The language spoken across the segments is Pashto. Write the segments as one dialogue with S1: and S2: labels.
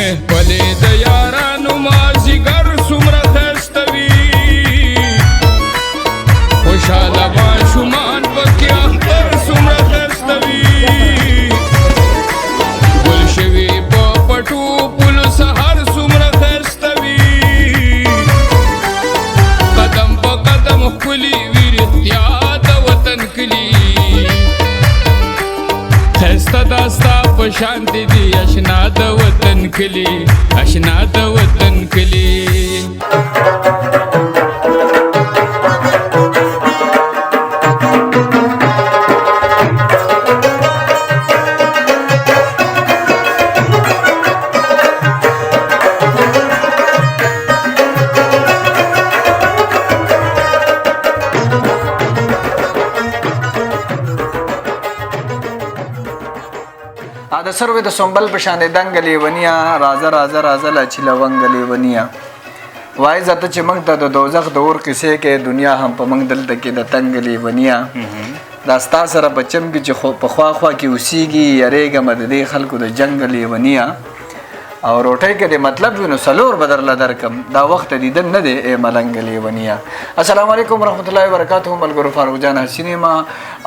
S1: محفلې د یارانو مازیګر څومره ښایسته وي خوشحاله ماشومان پکې اختر څومره ښایسته وي ګل شوي په پټو پلو سهار څومره ښایسته وي قدم په قدم ښکلي وي رښتیا د وطن کلي ښایسته دا ستا په شان دي اشنا د وطن کلي اشنا د وطن کلي
S2: د سروې د سنبل په شان دنګ لیونیا رازه رازه رازه لا چې لونګ لیونیا وای زته چې موږ ته د دوزخ د اور کیسې کې دنیا هم په موږ دلته کې د تنګ لیونیا دا ستا سره بچم کې چې په خوا خوا کې اوسېږي یریږم د دې خلکو د جنګ لیونیا او روټۍ کې د مطلب وینو سلور بدرله درکم دا وخت دیدن نه دی ای ملنګ لیونیا السلام علیکم ورحمت الله وبرکاتہ ملګرو فاروق جان حسینی ما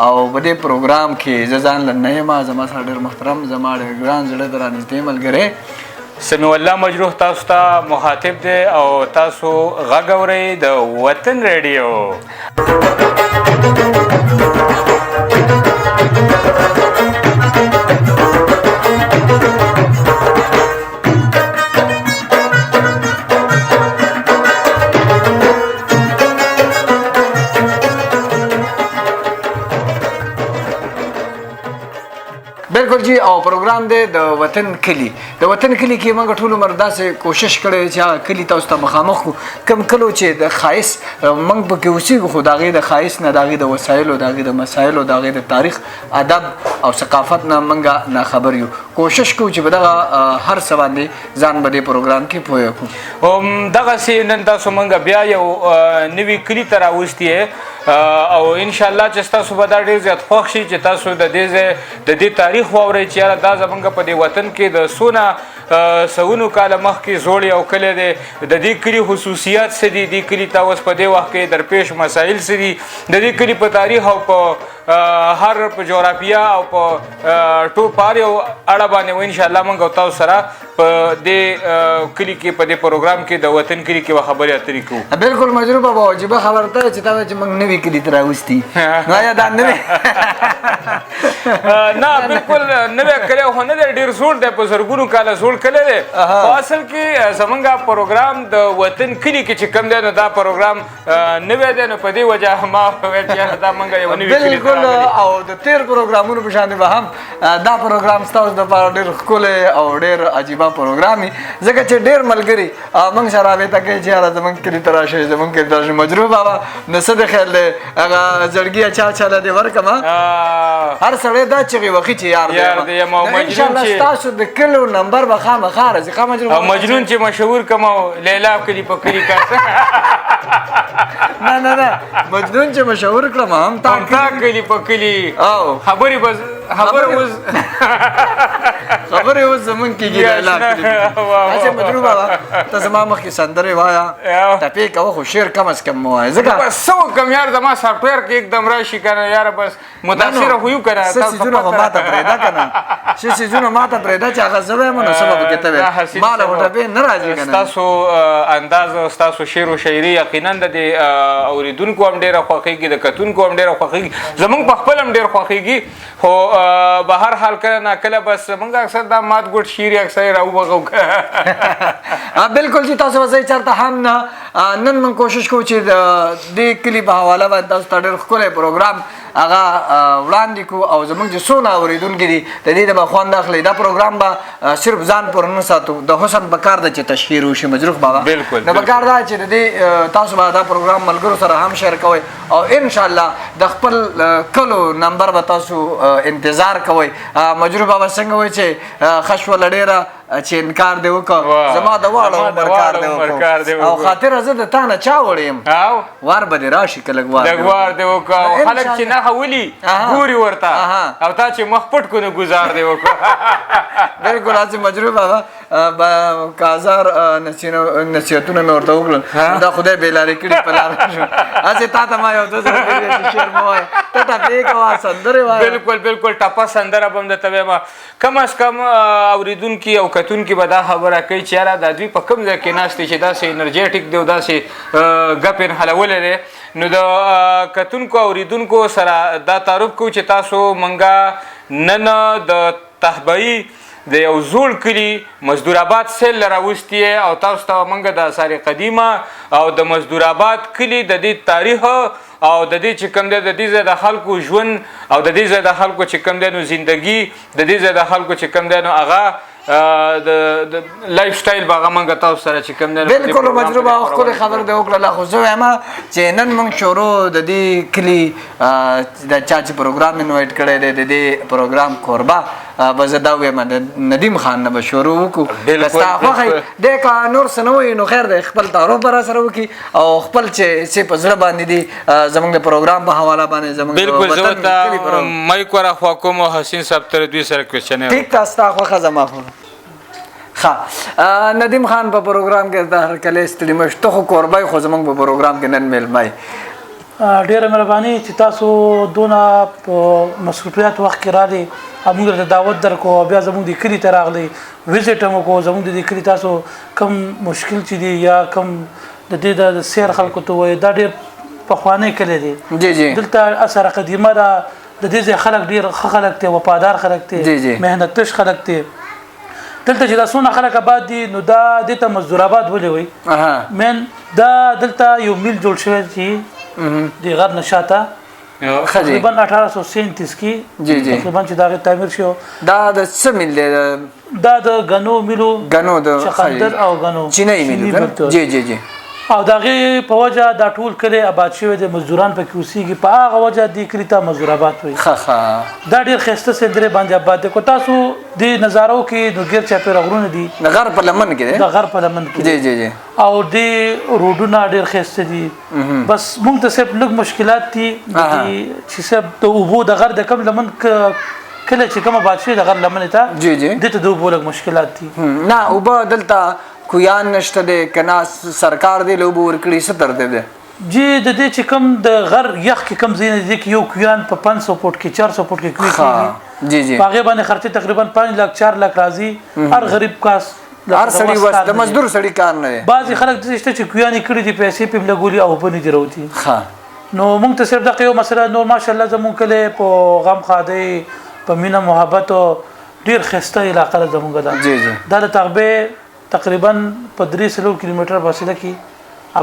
S2: او په دې پروګرام کې ځان لنه ما زما سره ډېر محترم زما ډېر ګران زړه درانځي ملګری
S3: سمیع الله مجروح تاسو ته مخاطب دی او تاسو غږ اورئ د وطن ریډیو
S2: بالکل جی او پروګرام دی د وطن کلی د وطن کلی کې موږ ټول عمر داسې کوشش کړی چې کلی تاسو ته مخامخ کم کلو چې د خایس موږ پکې اوسېږو خو د هغې د خایس نه د هغې د وسایلو د هغې د مسایلو د هغې د تاریخ ادب او ثقافت نه موږ ناخبر یو کوشش کوو چې په دغه هر څه باندې ځان به دې پروګرام کې پوه کړو
S3: دغسې نن تاسو موږ بیا یو نوي کلي ته راوستي او انشاءالله چې ستاسو به دا ډېر زیات خوښ شي چې تاسو د دې تاریخ واورئ چې یاره دا زموږ په دې وطن کې د څونه سوونو کاله مخکې زوړ یو کلی دی د دې کلي خصوصیات څه دي دې کلي ته اوس په دې وخت کې درپېښ مسایل څه دي د دې کلي په تاریخ او په هر په جغرافیه او په هر یو اړه باندې و انشاءالله موږ او تاسو سره په دې کلي کې په دې پروګرام کې د وطن کلي کې به خبرې اترې کوو
S2: بالکل مجروح بابا عجیبه خبره ده چې تا چې موږ نوي کلي ته راوستي نو آیا دا نوی
S3: نه بالکل نوی کلی خو نه دی ډېر زوړ دی په زرګونو کاله زوړ کلی دی خو اصل کې زموږ پروګرام د وطن کلي کې چې کوم دی نو دا پروګرام نوی دی نو په دې وجه ما وویل چې دا موږ یو نوي کلي ته
S2: او د تیر پروګرامونو په شان به هم دا پروګرام ستاسو دپاره ډېر ښکلی او ډېر عجیبه پروګرام وي ځکه چې ډېر ملګري موږ سره رابطه کوي چې یاره زموږ کلي ته راشئ زموږ کلي ته راشئ مجروح بابا نو څه د خیال دی هغه زړګي چاله دې ورکړم هر سړی دا چغې وخي چې یار دی انشاءالله ستاسو د کلو نمبر به خامخا راځي ښه مجروح
S3: او مجنون چې مشهور کم او لیلا کلي په کلي کار
S2: نه مجنون چې مشهور کړم هم
S3: تا کلي په کلي خبرې بس
S2: خبرې اوس زمونږ کېږي اچھا مجروح بابا ته زما مخکې سندرې وایه ټپې کوه خو شعر کم از کم مه وایه ځکه
S3: بس څه وکړم یار زما سافټویر کې एकदम راشي که نه یاره بس متاثره خو یو که نه
S2: څه څیزونه خو ماته پرېږده که نه څه څیزونه ماته پرېږده چې هغه زه وایم نو څه به پکې ته وایې ما له خو ټپې نه راځي که نه
S3: ستاسو انداز او ستاسو شعر و شاعري یقینا د دې اورېدونکو هم ډېره خوښېږي د کتونکو هم ډېره خوښېږي زموږ په خپل هم ډېر خوښېږي خو به هر حال کله نه کله بس موږ اکثر دا مات ګوټ شعر یې اکثر راوبغو
S2: بالکل چې تاسو به چېرته هم نه نن موږ کوشش کوو چې د دې کلي په حواله باندې تاسو ته ډېر ښکلی پروګرام هغه وړاندې کړو او زموږ چې څونه اورېدونکي دي د دې نه به خوند اخلي دا پروګرام به صرف ځان پورې نه ساتو د حسن پکار ده چې تشهیر وشي مجروح بابا
S3: بالکل
S2: د پکار ده چې د دې تاسو به دا پروګرام ملګرو سره هم شیر کوئ او انشاءالله د خپل کلو نمبر به تاسو انتظار کوئ مجروح بابا څنګه وایي چې ښه شوله ډېره چې انکار دې وکړه زما د واړه عمر کار دې وکړه او خاطره زه د تا نه چا وړی یم وار به دې راشي که لږ
S3: وار دې وکړه او خلک چې نښه ولي ګوري ورته او تا چې مخ پټ کړو نو ګزار دې وکړه
S2: بالکل هسې مجروح بابا کازار نصیحتونه مې ورته وکړل دا خدای بېلارې کړي په لاره شو هسې تا ته ما یو 2 زره چې شعر مه وایه ته ټپې کوه سندرې وایه
S3: بالکل بالکل ټپه سندره به هم درته وایم کم از کم اورېدونکي او کتونکي به دا خبره کوي چې یاره دا دوی په کوم ځای کې ناست دي چې داسې انرژیټک دی او داسې ګپ یې نښلولی دی نو د کتونکو اورېدونکو سره دا تعارف کوو چې تاسو منګه نن د تهبهي د یو زوړ کلي مزدور آباد سیل راوستي او تاسو ته موږ د آثار قدیمه او د مزدور آباد کلي د دې تاریخ او د دې چې کوم دی د دې ځای د خلکو ژوند او د دې ځای د خلکو چې کوم دی نو زندګي د دې ځای د خلکو چې کوم دی نو هغه د لایف سټایل به هغه موږ تاسو سره چې کوم دی
S2: بالکل مجروبه او ښکلې خبر دې وکړله خو زه وایم چې نن موږ شروع د دې کلي د چا چې پروګرام انوایټ کړی دی د دې پروګرام کوربه به زه دا ویم د ندیم خان نه به شروع وکړو که ستا خوښه دی که نور څه نه وایي نو خیر دی خپل تعارف به راسره وکړي او خپل چې په زړه باندې دي زموږ د پروګرام په حواله باندې زموږ
S3: بالکل زه ورته مایک ورخوا کوم او حسین صاحب تر دوی سره کوېسچن
S2: ټیک ده ستا خوښه زما خوښه ښه ندیم خان په پروګرام کې د هرکلی ستړي مه شو ته خو کوربه خو زموږ په پروګرام کې نن میلمه
S4: ډیره مهرباني چې تاسو دونه په مصروفیت وخت کې راغلي او موږ ته دعوت درکو بیا زموږ د کلي ته راغلي وزټ هم وکړو زموږ د دې کلي تاسو کم مشکل چې دي یا کم د دې د سیر خلکو ته وایي دا ډېر پخوانی کلی دی
S2: جی جی
S4: دلته آثار قدیمه ده د دې ځای خلک ډېر ښه خلک دی وفادار خلک دی محنتکش خلک دی دلته چې دا څونه خلک آباد دي نو دا دې ته مزدور آباد ولې وایي مین دا دلته یو میل جوړ شوی چې د غر نه شاته تقریبا 1837 کې تقریبا چې دا تعمیر شو
S2: دا د څه میل دی
S4: دا د غنو میلو
S2: غنو د
S4: چقندر او غنو
S2: چینی میلو جی جی جی
S4: او دغه په وجه دا ټول کلی آباد شوی د مزدوران په کې اوسېږي په هغه وجه دې کلي ته مزدور آباد وایي دا ډېر ښایسته سندرې باندې آباد دی کو تاسو دې نظارو کې د ګیر چاپېره غرونه دي
S2: د غر په لمن کې دی
S4: د غر په لمن کې
S2: جی جی جی
S4: او دې روډونه ډېر ښایسته دي بس موږ ته صرف لږ مشکلات دي چې صرف د اوبو د غر د کم لمن کله چې کومه آباد شوي د غر لمنې ته
S2: جی جی
S4: دې ته د اوبو لږ مشکلات دي
S2: نه اوبه دلته کویان نشته دی که نه سرکار دی له اوبه ورکړي څه ترتیب دی
S4: جی د دې چې کوم د غر یخ کې کوم ځای دی کې یو کویان په 500 فوټ کې 400 فوټ کې کوي کېږي
S2: جی جی
S4: په هغې باندې خرچې تقریبا 5 لک 4 لک راځي هر غریب کاس
S2: هر سړي وس د مزدور سړي کار نه دی
S4: بعضې خلک داسې شته چې کویانې کړي دي پیسې پې هم لګولي او اوبه نه دي راوتي نو موږ ته صرف دغه یو مسله نور ماشاءالله زموږ کلی په غم ښادۍ په مینه محبت ډېر ښایسته علاقه ده زموږ ده
S2: جی جی
S4: دا د تغبې تقریبا په 300 کیلومتر فاصله کې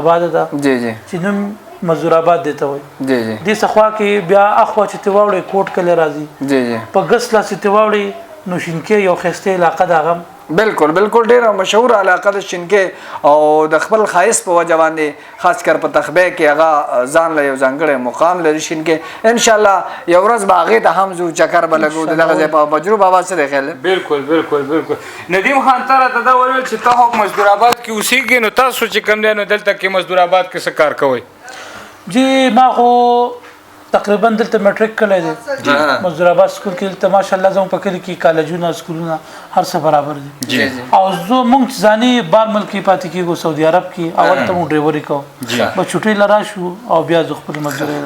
S4: آباد ده
S2: جی جی
S4: چې نوم مزدور آباد دی ته وایي
S2: جی جی
S4: دې څخوا کې بیا اخوا چې ته واوړې کوټ کلی راځي
S2: جی جی
S4: په ګس لاس چې ته واوړې نو شینکۍ یو ښایسته علاقه ده هغه
S2: بالکل بالکل ډیره مشهور علاقه د شینکۍ او د خپل ښایست په وجه باندې خاص کر په تخبه کې هغه ځان له یو ځانګړی مقام لري شینکۍ انشاءالله یو ورځ به هغې ته هم ځو چکر به لګو د دغه ځای په مجروب بابا څه دی خیال
S3: بالکل بالکل بالکل ندیم خان تا راته دا وویل چې ته خو مزدور آباد کې اوسېږې نو تاسو چې کوم دی نو دلته کې مزدور آباد کې څه کار کوئ
S4: جی ما خو تقریبا دلته میټریک کړی دی مزدور آباد سکول کې دلته ماشاءالله زموږ په کلي کې کالجونه سکولونه هر څه برابر دي او زه موږ ځاني بار ملک کې پاتې کېږو سعودي عرب کې اول ته موږ ډرایوري کوو به چوټۍ له راشو او بیا زه خپل مزدورۍ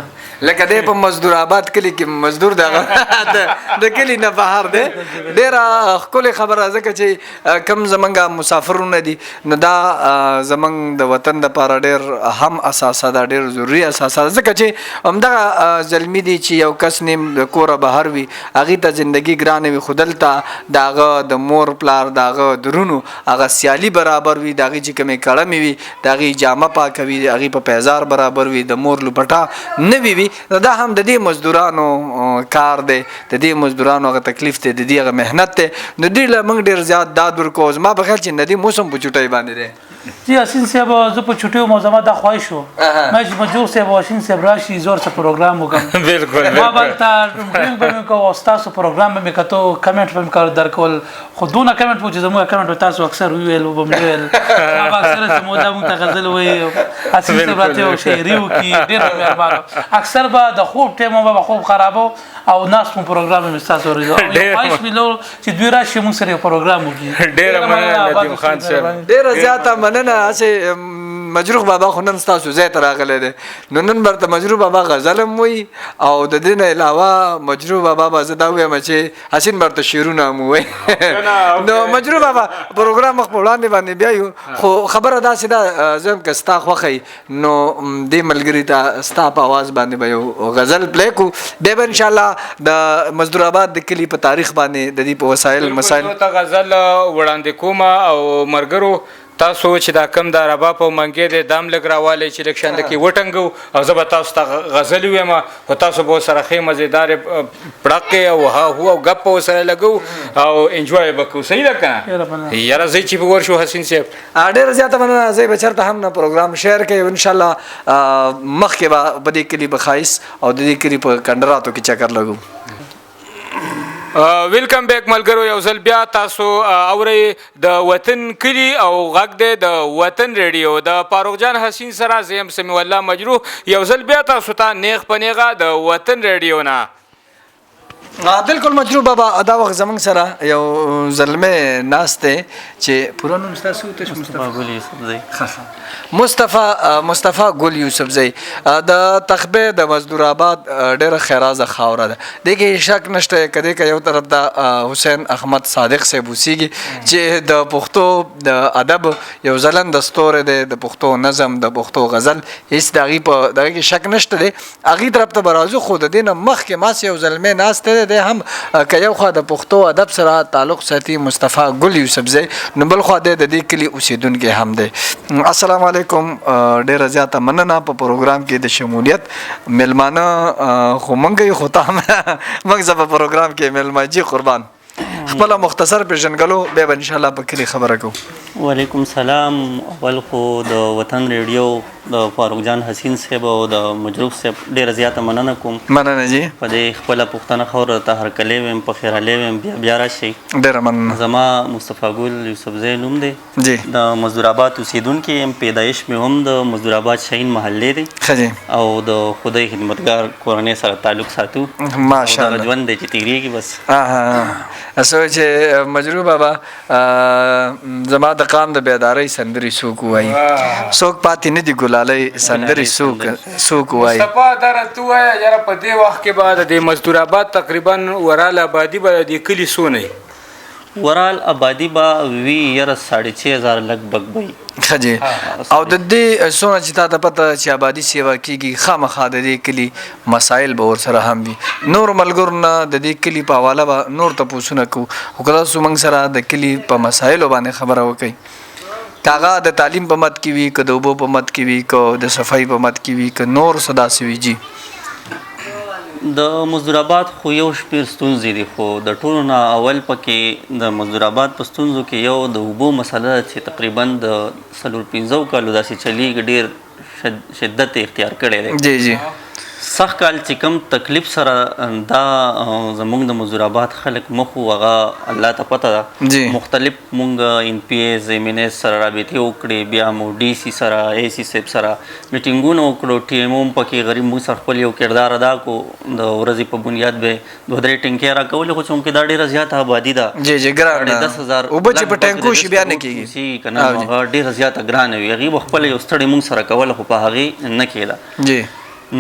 S2: لکه دی په مزدور آباد کلي کې مزدور د کلي نه بهر دی ډېره ښکلې خبره ځکه چې کوم زمونږ مسافرونه دي نو دا زمونږ د وطن دپاره ډېر اهم اساسه ده ډېر ضروري اساسه ده ځکه چې همدغه زلمی دی چې یو کس نیم د کوره بهر وي هغې ته زندګي ګرانه وي خو دلته د هغه د مور پلار د هغه درونو هغه سیالي برابر وي د هغې چې کومې کړمې وي د هغې جامه پاکوي د هغې په پیزار برابر وي د مور لپټه نوي وي دا هم د دې مزدورانو کار دی د دې مزدورانو هغه تکلیف دی د دې هغه محنت دی نو دوی له موږ ډېر زیات داد ورکوو زما په خیال چې ندیم اوس هم په چوټۍ باندې دی
S4: جی حسین صاحب زه په چوټۍ وم او زما دا خواهش و ما چې مجور صاحب او حسین صاحب راشي زور څه پروګرام وکړم
S3: بالکل
S4: ما به هلته ډرینګ به مې کوو او ستاسو پروګرام به مې کتو کمنټ به مې کار درکول خو دونه کمنټ و چې زموږ کمنټ به تاسو اکثر وویل وبه مې ویل ما به اکثره چې موده موږ ته غزل وایي حسین صاحب راته یو شاعري وکړي ډېر مهربانه اکثر به د خوب ټایم به خوب خرابو او ناس په پروګرام مې تاسو ورته خواهش مې لرو چې دوی راشي موږ سره پروګرام وکړي.
S3: ډېره مننه ندیم خان صاحب،
S2: ډېره زیاته مننه. هسې مجروح بابا خو نن ستاسو ځای ته راغلی دی، نو نن برته مجروح بابا غزل هم وایي او د دې نه علاوه مجروح بابا به زه دا ووایم چې حسین برته شعرونه هم ووایي. نو مجروح بابا پروګرام مخ په وړاندې باندې بیا یو، خو خبره داسې ده زه هم که ستا خوښه نو دې ملګري ته ستا په اواز باندې به یو غزل پلی کړو، بیا به انشاءالله د مزدور آباد د کلي په تاریخ باندې د دې په وسایل مسایل
S3: ته غزل وړاندې کوم او مرګرو تاسو چې دا کم د رباب او منګې د دام لګ راوالی چې لږ شانده کې وټنګو او زه به تاسو ته غزل ویم خو تاسو به ورسره ښې مزېدارې پړقې او ها هو او ګپ به ورسره لګو او انجوای به کوو. صحیح ده که نه؟ یاره ځئ چې به ورشو حسین صاحب.
S2: ډېره زیاته مننه. زه به چېرته هم نه پروګرام شیر کوي انشاءالله مخکې به په دې کلي به ښایست او د دې کلي په کنډراتو کې چکر لګو.
S3: ویلکم بیک ملګرو، یو ځل بیا تاسو اورئ د وطن کلي او غږ دی د وطن ریډیو د فاروق جان حسین سره. زه یم سمیع الله مجروح، یو ځل بیا تاسو ته نیغ په نیغه د وطن ریډیو نه.
S2: بالکل مجروح بابا دا وخت زموږ سره یو زلمی ناست دی چې پوره نوم ستاسو تش مصطفی ګل یوسفزی د تخبې د مزدور آباد ډېره خیرازه خاوره ده. دې کې شک نشته که که یو طرف د حسین احمد صادق صاحب اوسیږي چې د پښتو د ادب یو ځلنده ستوری دی، د پښتو نظم د پښتو غزل هېڅ د هغې په دغه کې شک نشته دی. هغې طرف ته به راځو، خو د دې نه مخکې ماسې یو زلمی ناست دی دی هم که یو خوا د پښتو ادب سره تعلق ساتي مصطفی ګل یوسفزی، نو بل خوا دی د دې کلي اوسېدونکی هم دی. السلام علیکم، ډېره زیاته مننه په پروګرام کې د شمولیت. میلمانه خو موږ یو، خو ته هم موږ زه په پروګرام کې میلمه جي قربان. خپله مختصر پېژنګلو بیا به انشاءالله په کلي خبره کوو.
S5: وعلیکم سلام. اول خو د وطن ریډیو د فاروق جان حسین صاحب او د مجروح صاحب ډېره زیاته مننه کوم.
S2: مننه جي.
S5: په دې خپله پښتنه خاوره ته هرکلی ویم، په خیرالی ویم، بیا راشئ.
S2: ډېره مننه.
S5: زما مصطفی ګل یوسفزی نوم دی،
S2: جی
S5: د مزدور آباد اوسېدونکی یم. پیدایش مې هم د مزدور آباد شاهین محلې دی
S2: ښه جي،
S5: او د خدای خدمتګار کورنۍ سره تعلق ساتو.
S2: ماشاءالله
S5: ژوند دی چې تېرېږي بس.
S2: اسو چې مجروح بابا زما د قام د بیدارۍ سندرې څوک وایي، څوک پاتې نه دي ګلالۍ سندرې څوک وایي.
S3: مصطفی دا راته ووایه یاره په دې وخت کې به د مزدور آباد تقریبا ورال آبادي به د کلي څونه وي؟
S5: ورال آبادي به وي یاره 6,500 لګبګ به وي.
S2: ښه جي. او د دې څونه چې تا ته پته چې آبادي سیوا کېږي، خامخا د دې کلي مسایل به ورسره هم وي. نور ملګرو نه د دې کلي په حواله به نور تپوسونه کوو، خو که تاسو موږ سره د کلي په مسایلو باندې خبره وکړئ، که هغه د تعلیم په مد کې وي، که د اوبو په مد کې وي، که د صفایي په مد کې وي، که نور څه داسې وي. جي
S5: د مزدور آباد خو یو شمېر ستونزې دي، خو د ټولو نه اول پکې د مزدور آباد په ستونزو کې یو د اوبو مسله ده چې تقریبا د 4-5 کالو داسې چلیږي، ډېر شدت اختیار کړی دی.
S2: جی جی
S5: سخت کال چې کوم تکلیف سره دا زموږ د مزدور آباد خلک مخ وو هغه الله ته پته ده. مختلف مونږ ان پی ایز MNS سره رابطې وکړې، بیا مو DC سره AC صاحب سره میټینګونه وکړو، TMO هم پکې غریب موږ سره خپل یو کردار ادا کو، د ورځې په بنیاد به 2-3 ټینکۍ راکولې، خو چونکې دا ډېره زیاته آبادي ده.
S2: جی جی ګرانه
S5: 10,000
S2: اوبه چې په ټینکو شي بیا نه کېږي
S5: که نه، هغه ډېره زیاته ګرانه وي. هغې به خپله یو ستړی موږ سره کوله، خو په هغې نه کېده.
S2: جی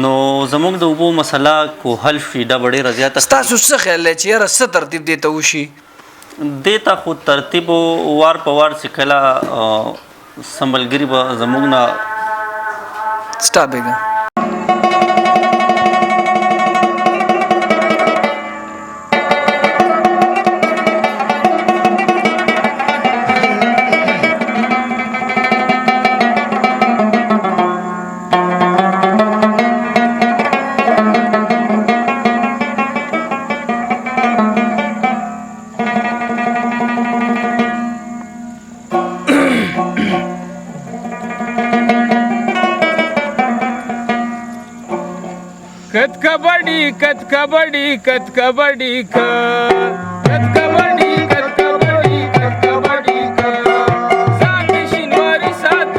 S5: نو زموږ د اوبو مسله کو حل شي دا به ډېره زیاته.
S2: ستاسو څه خیال دی چې یاره څه ترتیب دې ته وشي؟
S5: دې ته خو ترتیب وار په وار چې کله سمبلګري به زموږ نه
S2: سټاپېږه.
S3: कत कबड्डी कत कबड्डी कत कबड्डी कत कबड्डी कत कबड्डी सात शिनवारी सात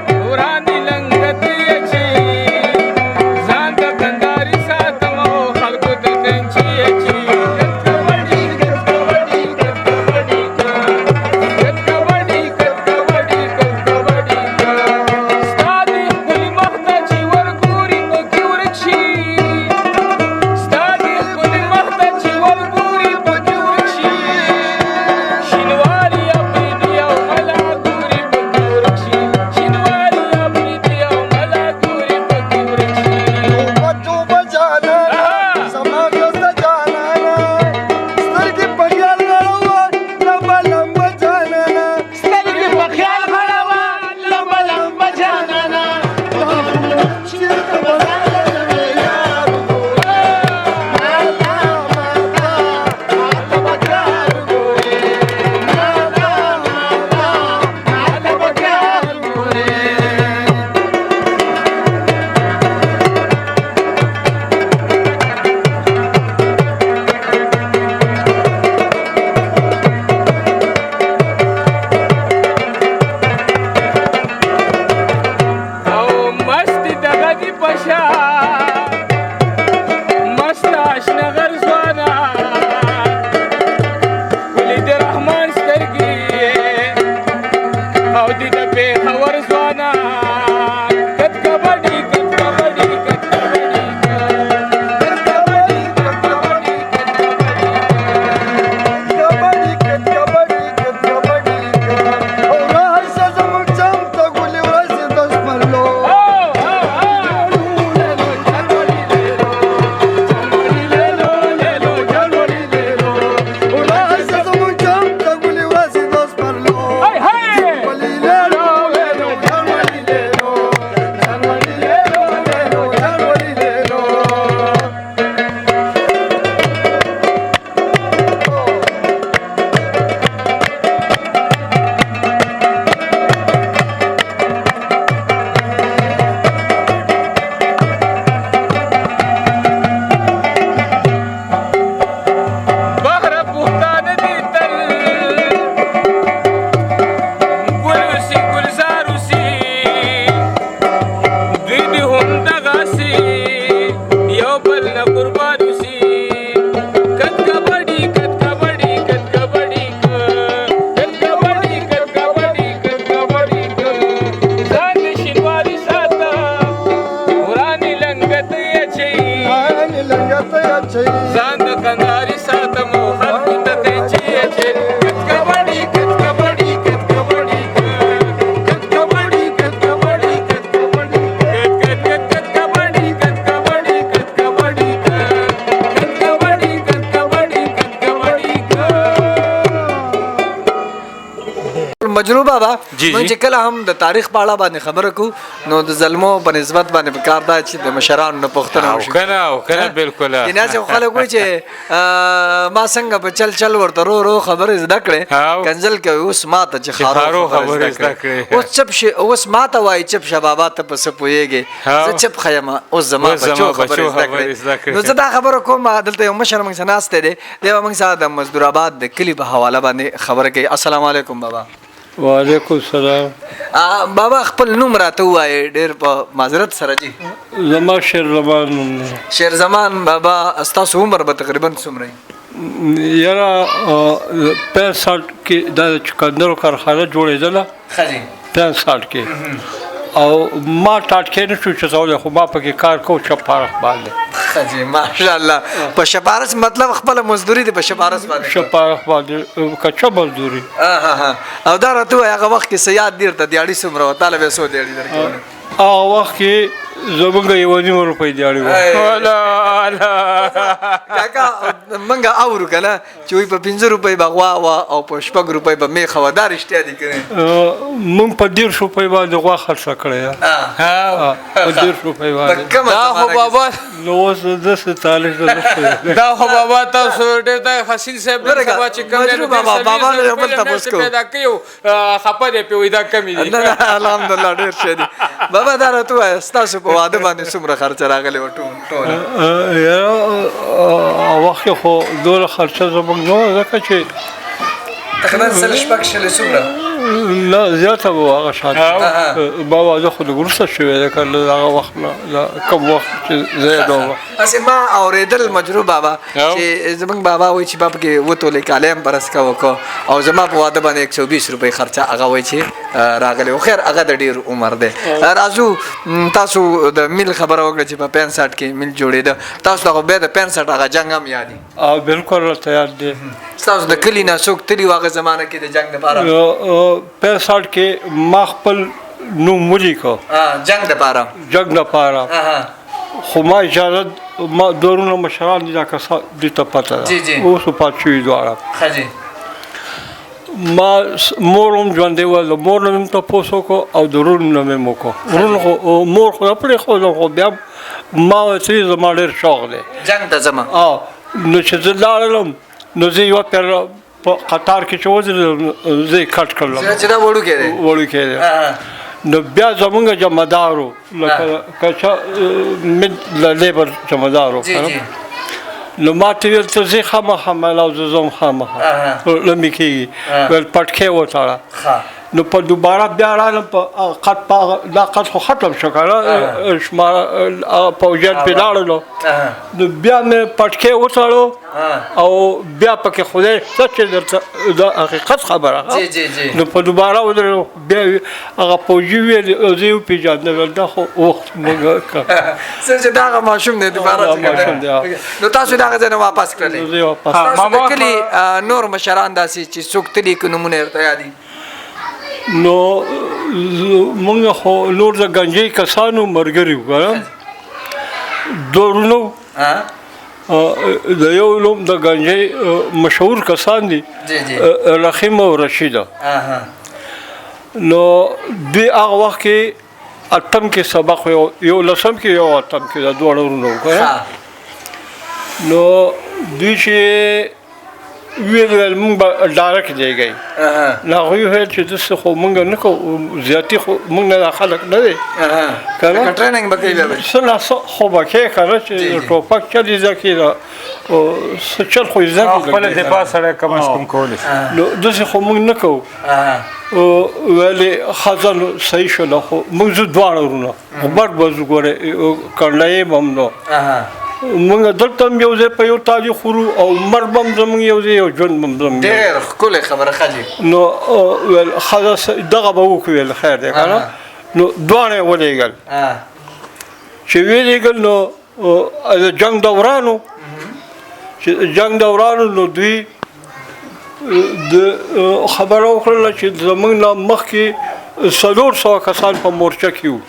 S3: पुरानी लंगत याची जांत कंदारी सात मो खलकुत
S2: مجروح بابا
S3: جی
S2: موږ چې کله هم د تاریخ په اړه باندې خبره کوو نو د ظلمو په نسبت باندې په کار دا چې د مشرانو نه پوښتنه وشي
S3: او کنه بالکل
S2: نه چې خلک وایي چې ما څنګه په چل ورته رو خبرې زده کړې کنځل کوي اوس ماته چې خارو خبرې زده کړې اوس چپ شي اوس ماته وایي چپ شه بابا ته په څه پوهېږې زه چپ ښیم اوس زما بچو خبرې زده کړې نو زه دا خبره کوم دلته یو مشر موږ سره ناستی دی دی به موږ سره د مزدور آباد د کلي په حواله باندې خبره کوي السلام علیکم بابا
S6: وعلیکم السلام
S2: بابا خپل نوم راته ووایې ډېر په معذرت سره جی
S6: زما شیر زمان نوم دی
S2: شیر زمان بابا ستاسو عمر به تقریبا څومره
S6: یاره 65 کې د چکندرو کارخانه جوړېدله
S2: ښه جی
S6: 65 کې او ما ټاټکې نه شو چځولی خو ما پکې کار کوم شپارس باندې
S2: ښه جی ماشاءالله په شپارس مطلب خپله مزدوري دی په شپارس باندې
S6: شپارس باندې کچه مزدوري
S2: او دا راته ووایه هغه وخت کې څه یاد دي ورته دیاړي څومره وه تاله به څو دیاړي درکوله
S6: هغه وخت کې زمونږ 1.5 روپۍ دیاړي وه
S2: کاکا موږ اورو که نه چې وایي په 5 روپۍ به غوا وه او په 6 روپۍ به میخه وه دا رښتیا دي که نه
S6: موږ په 10 روپۍ باندې غوا خرڅه کړې په 10 روپۍ باندې
S3: دا خو بابا
S6: نو اوس داسې تاریخ
S3: دا خو بابا تاسو ډېر د حسین صاحب سبا چې کوم دی
S2: بابا نه بل تپوس کوو
S3: پیدا کوي خپه دی پې وایي دا کمې دي
S2: نه الحمدلله ډېر ښه دي بابا دا راته ووایه ستاسو په واده باندې څومره خرچه راغلې وه ټوله
S6: یاره وخت کې خو دومره خرچه زموږ نه وه ځکه چې
S2: تقریبا 6 څومره
S6: نه زیاته به وه هغه شان ما واده خو لږ وروسته شوی دی که له هغه وخت نه کم وخت چې زه یې نه وم
S2: هسې ما اورېدل مجروح بابا چې زموږ بابا وایي چې با پکې 2 تولې کالی هم برس کا وکړو او زما په واده باندې 120 روپۍ خرچه هغه وایي چې راغلی و خیر هغه د ډېر عمر دی راځو تاسو د میل خبره وکړه چې په 65 کې میل جوړېده تاسو ته خو بیا د 65 هغه جنګ هم یادي
S6: بلکل راته یاد دی
S2: ستاسو د کلي نه څوک تلي و هغه زمانه کې د جنګ دپاره
S6: 65 کې ما خپل نوم ولیکه
S2: جنګ دپاره
S6: جنګ دپاره خو ما اجازه ما دورونه مشران دي دا کسان دي ته پته ده اوس پات شوي دواړه
S2: ښه جی
S6: ما مور هم ژوندی وه د مور نه مې تپوس وکړو او د ورور نه مې وکړو ورور خو مور خو نه پرېښودم خو بیا ما ورته زما ډېر شوق دی
S2: جنګ ته ځمه
S6: نو چې زه لاړلم نو زه یوه پېره په قطار کې چې ودرېدم زه یې کټ کړلم
S2: چې دا وړوکی دی
S6: وړوکی دی نو بیا زمونږ جمعدارو لکه کچه له لیبر جمعدارو نو ما ته ویل ته ځې خامخا مله او زه ځم خامخا لمې کېږي ویل پټکۍ وتړه نو په دوباره بیا رالم په قد دا قد خو ختم شو که نه شماره پوځیان پرې لاړلو نو بیا مې پټکۍ وتړو او بیا پکې خدای شته چې درته د حقیقت خبره نو په دوباره ودرېدم بیا هغه پوځي ویل زه یې وپېژندم دا خو وخت موږ
S2: څنګه چې دا هغه ماشوم دی دوباره نو تاسو د هغه ځای نه واپس کړلی تاسو د کلي نور مشران داسې چې څوک تلي که نومونه یې ورته یادي
S6: نو موږ خو نور د ګنجۍ کسانو ملګري وو که نه دورونو د یو نوم د ګنجۍ مشهور کسان دي رحیم او رشیده نو دوی هغه وخت کې 8م کې سبق یو 10م کې یو 8م کې د دواړه ورونه وو که نه نو دوی چې ویل موږ به ډایرکټ دی گئ نو هغوی ویل چې داسې خو موږ نه کوو زیاتي خو موږ نه دا خلک نه دی که نه
S2: ټریننګ به کوي بیا به
S6: څه ناڅه خو به کوې که نه چې ټوپک چل یې زده کړي څه چل خو یې زده کړي
S3: خپله دفاع سړی کم از کم کولی
S6: نو داسې خو موږ نه کوو ویلې ښځه نو صحیح شوله خو موږ زه دواړه ورونه غبرګ به زه ګورې کړلی یم هم نو موږ دلته هم یو ځای په یو تاریخ ورو او مرګ به هم زموږ یو ځای یو ژوند به هم زموږ
S2: ډېر ښکلې خبره ښه
S6: نو ویل ښځه دغه به وکړو ویل خیر دی که نه نو دواړه یې ولېږل چې ویلېږل نو د جنګ دورانو چې جنګ دورانو نو دوی د خبره وکړله چې زموږ نه مخکې 400 کسان په مورچه کې وو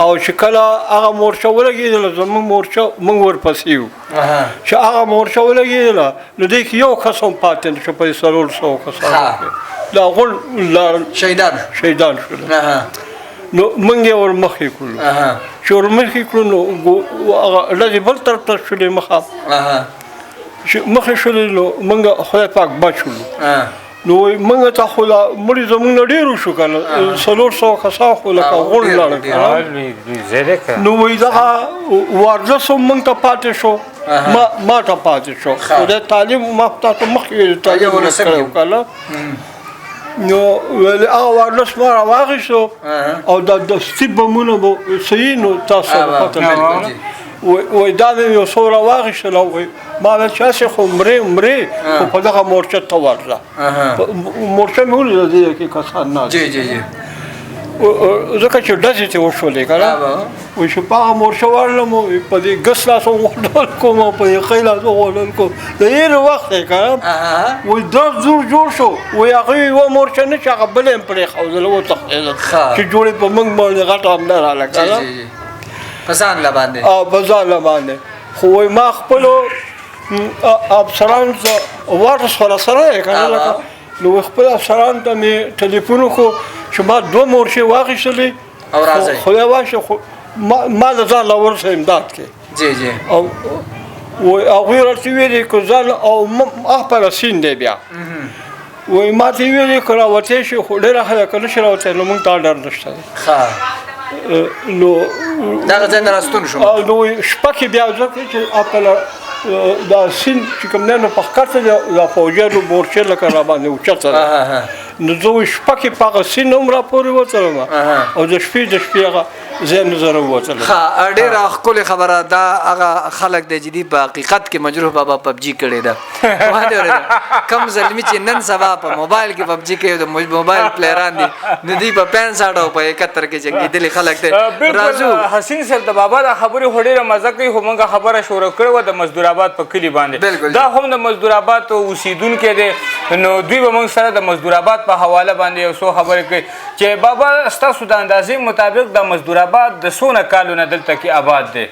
S6: او چې کله هغه مورچه ولګېدله زموږ مورچه موږ ورپسې وو چې هغه مورچه ولګېدله نو دې کې یو کس هم پاتې نه شو په 400 کسانو کې دا غون شهیدان شول نو موږ یې ورمخې کړلو چې ورمخې کړو نو هغه ډزې بل طرف ته شولې مخه چې مخې شولې نو موږ خدای پاک بچولو نو موږ ته خو لا مړي زموږ نه ډېر وشو که نه 400 کسان خو لکه غونډ لاړل نو وایي دغه ورزش هم موږ ته پاتې شو ما ته پاتې شو خدای تعلیم ما تاسو مخکې تعلیم کړی که نه نو هغه ورزش ما راواخیستو او د دستي بمونه به صحیح نو تاسو پته نه وای دا مې یو څو راواخیستل او ما ویل چې هسې خو مرې خو په دغه مورچه ته ورځه مورچه مې ولیده دې کې کسان ناست ځکه چې ډزې ترې وشولې که نه وایي چې په هغه مورچه ورلم په دې ګس لاس وغولول کوم او په دې ښی لاس وغولول کوم د هېرې وخت دی که نه وایي دا زور جوړ شو وایي هغوی یوه مورچه نه چې هغه بله یې پرېښودله وتښتېدل چې جوړې په موږ باندې غټه حمله راغله که نه
S2: په ځان له باندې
S6: په ځان له باندې خو وایي ما خپلو افسرانو ته واټسوله سره یې که نه لکه نو خپل افسرانو ته مې ټلیفون وکړو چې ما 2 مورچې واخیستلې خدای واشه خو ما د ځان له ورسه امداد کې او هغوی راته ویلې که ځان او خپله سین دی بیا وایي ما ته یې ویلې که راوتی شي خو ډېره ښه ده که نه شي راوتی نو موږ ته ډر نشته دی نو
S2: دغه ځای نه راستون شو
S6: نو شپه کې بیا ځکه چې خپله دا سین چې کوم دی نو په ښکته دی دا فوجیانو مورچې لکه راباندې اوچته ده نو زه وایي شپه کې په هغه سین هم راپورې وتلم او د شپې هغه ځای نه زه راووتلم
S2: ښه ډېره ښکلې خبره دا هغه خلک دی چې دوی په حقیقت کې مجروح بابا پبجي کړې ده ما دې اورېده کم زلمي چې نن سبا په موبایل کې پبجي کوي د موبایل پلیران دي نو دوی په 65 او په 71 کې جنګېدلي خلک دی
S3: راځو حسین صاحب د بابا دا خبرې خو ډېره مزه کوي خو موږ خبره شروع کړې وه د مزدور آباد په کلي باندې دا هم د مزدور آباد اوسېدونکی دی نو دوی به موږ سره د مزدور آباد په حواله باندې یو څو خبرې کوي چې بابا ستاسو د اندازې مطابق د مزدور آباد د څونه کالو نه دلته کې آباد دی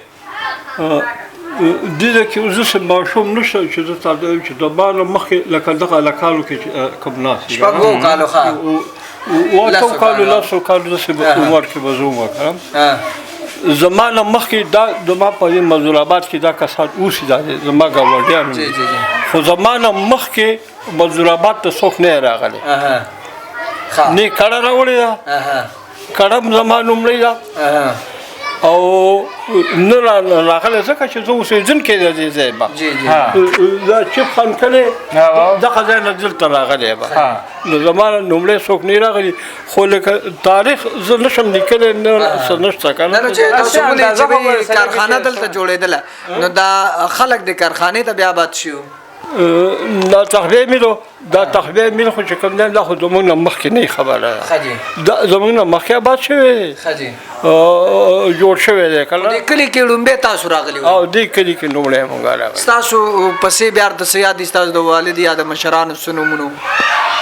S6: دې کې اوس داسې ماشوم نشته چې زه تاته وایم چې د ما نه مخکې لکه دغه هلکانو کې کوم ناست دي
S2: شپږ 2 کالو ښه
S6: 8 کالو 10 کالو داسې عمر کې به زه وکړم زما نه مخکې دا زما په دې مزدور آباد کې دا کسان اوسي دا زما ګاونډیان دي خو زما نه مخکې مزدور آباد ته څوک نه راغلی نه کړه راوړې ده کړه هم زما لومړی ده او نه راغلی ځکه چې زه اوسېدونکی د دې ځای به دا چپ خان کلی دغه ځای نه دلته راغلی به نو زما لومړی څوک نه راغلي خو لکه تاریخ زه نشم لیکلی نه څه نشته که
S2: نه چې تاسو ولې چې کارخانه دلته جوړېدله نو دا خلک د کارخانې ته بیا آباد شو
S6: دا تخبیه میلو دا تخبیه میلو خو چې کوم دی دا خو زموږ نه مخکې نه خبره ده زموږ نه مخکې آباد شوی دی جوړ شوی دی که نه
S2: دې کلي کې لومبی تاسو راغلي وئ
S6: او دې کلي کې لومړی مونږ راغلي
S2: ستاسو پسې بیا د څه یاد دي ستاسو د والد یا د مشرانو څه نومونه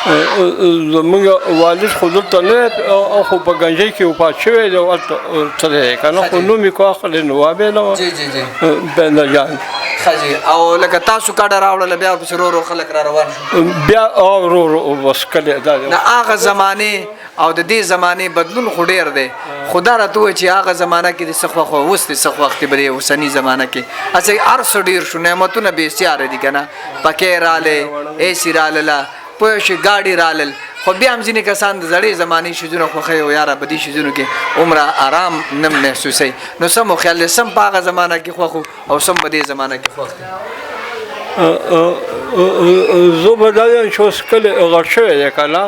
S6: زموږ والد خو دلته نه او خو په ګنجۍ کې وفات شوی دی هلته څه دی که نه خو نوم یې کو اخلی نوابې نه وه بینده جان
S2: او لکه تاسو کډه راوړله بیا ورپسې ورو ورو خلک را روان شو
S6: بیا ورو ورو بس کلی دا
S2: د هغه زمانې او د دې زمانې بدلون خو ډېر دی خو دا راته ووایي چې هغه زمانه کې د څه خوښ وه اوس د څه خوښ دی په دې اوسني زمانه کې هسې هر څه ډېر شو نعمتونه بېسیاره دي که نه پکې رالی ایسي رالله پوه شي ګاډي رالل خو بیا هم ځینې کسان د زړې زمانې شیزونه خوښوي او یاره په دې شیزونو کې عمره آرام نه محسوسوي نو سم مو خیال دی سم په هغه زمانه کې خوښ او سم په دې زمانه کې خوښ دی
S6: زه به دا یم چې اوس کلی غټ شوی دی که نه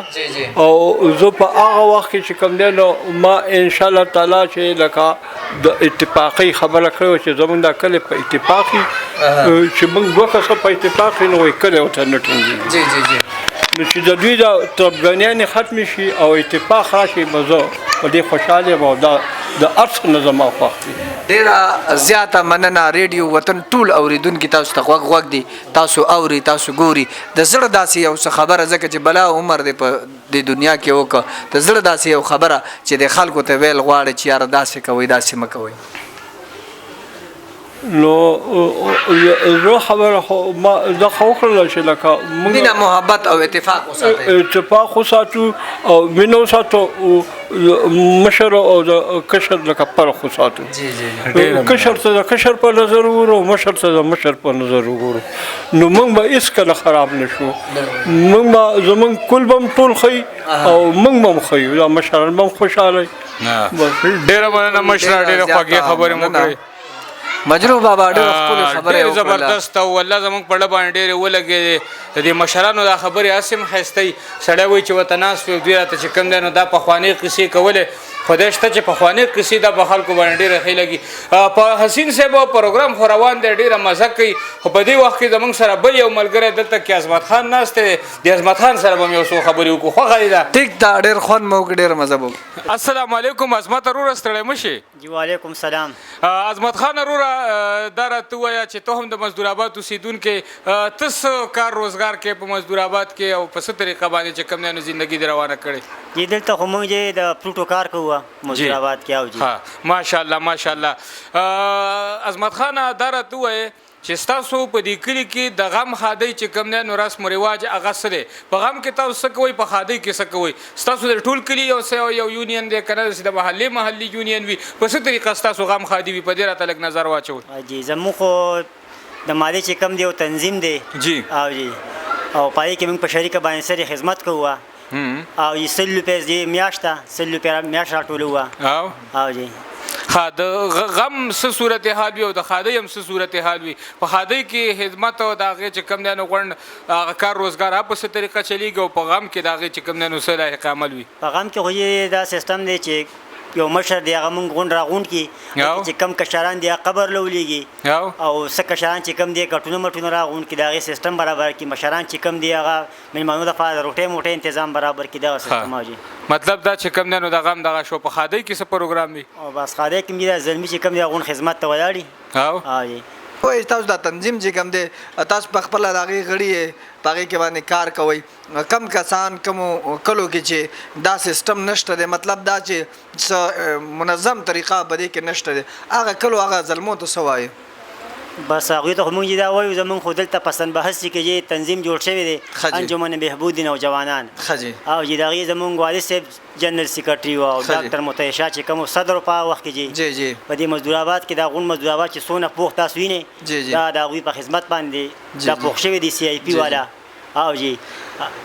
S6: او زه په هغه وخت کې چې کوم دی نو ما انشاءالله تعالی چې لکه د اتفاقي خبره کړې وه چې زموږ دا کلی په اتفاق وي چې موږ 2 کسه په اتفاق وي نو وایي کلی ورته نه ټینګېږي نو چې د دوی د تربګنیانې ختمې شي او اتفاق راشي به زه په دې خوشحاله یم او دا د هر څه نه زما خوښ دي.
S2: ډیره زیاته مننه. ریډیو وطن ټول اوریدونکي تاسو ته غوږ دي، تاسو اوري، تاسو ګوري. د زړه داسې یو څه خبره ځکه چې بلا عمر دی په د دنیا کې وکړه، د زړه داسې یو خبره چې د خلکو ته ویل غواړي چې یاره داسې کوئ داسې مه کوئ.
S6: نو زه خبره خو ما دا خو وکړله چې لکه موږ
S2: مینه محبت او اتفاق وساتئ.
S6: اتفاق وساتو او مینه وساتو مشر او د کشر لکه فرق وساتو. کشر ته د کشر په نظر وګورو، مشر ته د مشر په نظر وګورو، نو موږ به هېڅکله خراب نه شو. موږ به زموږ کل به هم ټول ښي او موږ به هم ښیو، دا مشران به هم خوشحاله.
S3: ډېره مننه مشره، ډېرې خوږې خبرې مو کړې.
S2: مجروح بابا ډېره ښکلې خبرې
S3: ډېرې زبردست او والله زموږ په ډله باندې ډېرې ولګېدې. د دې مشرانو دا خبرې هسې هم ښایسته وي. سړی وایي چې ورته ناست وي او دوی راته چې کوم دی نو دا پخوانۍ قصې کولې، خدای شته چې پخوانۍ قصې دا په خلکو باندې ډېره ښې لګي. په حسین صاحب پروګرام خو روان دی، ډېره مزه کوي، خو په دې وخت کې زموږ سره بل یو ملګری دلته کې عظمت خان ناست دی. د عظمت خان سره به مې یو څو خبرې وکړو. خوښه دې ده؟
S2: ټیک ده، ډېر خوند مو وکړ، ډېره مزه به وکړو.
S3: السلام علیکم عظمت وروره، ستړی مه شې.
S7: جی وعلیکم سلام.
S3: عظمت خان وروره دا راته ووایه چې ته هم د مزدور آباد اوسېدونکی، ته څه کار روزګار کې په مزدور آباد کې او په څه طریقه باندې چې کوم دی نو زندګي دې روانه کړې؟
S7: جی دلته خو موږ د فروټو کار کوو مزدور آباد کې. او جی
S3: ماشاءالله ماشاءالله. عظمت خان دا راته ووایه چې ستاسو په دې کلي کې د غم ښادۍ چې کوم دی نو رسم و رواج هغه څه دی؟ په غم کې تاسو څه کوئ، په ښادۍ کې څه کوئ؟ ستاسو د ټول کلي یو یونین دی که نه داسې د محلي یونین وي؟ په څه طریقه ستاسو غم ښادي وي؟ په دې راته لږ نظر واچوئ.
S7: جی زموږ خو د مالې چې کوم دی یو تنظیم دی.
S3: جی
S7: او جی او پای کې موږ په شریکه باندې سره خدمت کوو او یې 100 روپۍ دی میاشته، 100 روپۍ میاشت راټولوو. او جی
S3: د غم څه صورت حال وي او د ښادۍ هم څه صورت حال وي؟ په ښادۍ کې خدمت او د هغې چې کوم دی نو غونډ هغه کار روزګار هغه په څه طریقه چلیږي او په غم کې د هغې چې کوم دی نو څه لایق عمل وي؟
S7: په غم کې خو یې دا سیستم دی چې یو مشر دی هغه موږ غونډ راغونډ کړي چې کم کشران دی قبر له ولیږي او څه کشران چې کم دی کټونه مټونه راغونډ کړي د هغې سیستم برابر کړي. مشران چې کم دی هغه مېلمنو دپاره د روټۍ موټۍ تنظام برابر کړي. دغه سیستم او جي
S3: مطلب دا چې کم دی نو د غم دغه شو. په ښادۍ کې څه پروګرام وي؟
S7: او بس ښادۍ کې مې دا زلمي چې کم دی غونډ خدمت ته ولاړي. او جي
S2: وایي تاسو دا تنظیم چې کوم دی تاسو په خپله د هغې غړي یې، په هغې کې باندې کار کوئ. کم کسان کمو کلو کې چې دا سیستم نشته دی، مطلب دا چې څه منظم طریقه په دې کې نشته دی، هغه کلو هغه ظلمو ته څه وایي؟
S7: بس هغوی ته خو موږ دا وایو زموږ خو دلته پسند بحث کې تنظیم جوړ شوی دی، انجمن بهبود نوجوانان. او چې د هغې زموږ والد صاحب جنرال سیکرټري و او ډاکټر متعیشه چې کوم صدر په هغه وخت کې جي په دې مزدور آباد کې دا غونډ مزدور آباد چې څونه پوخ تاسو وینئ دا د هغوی په خدمت باندې دا پوخ شوی دی CIP والا. او جی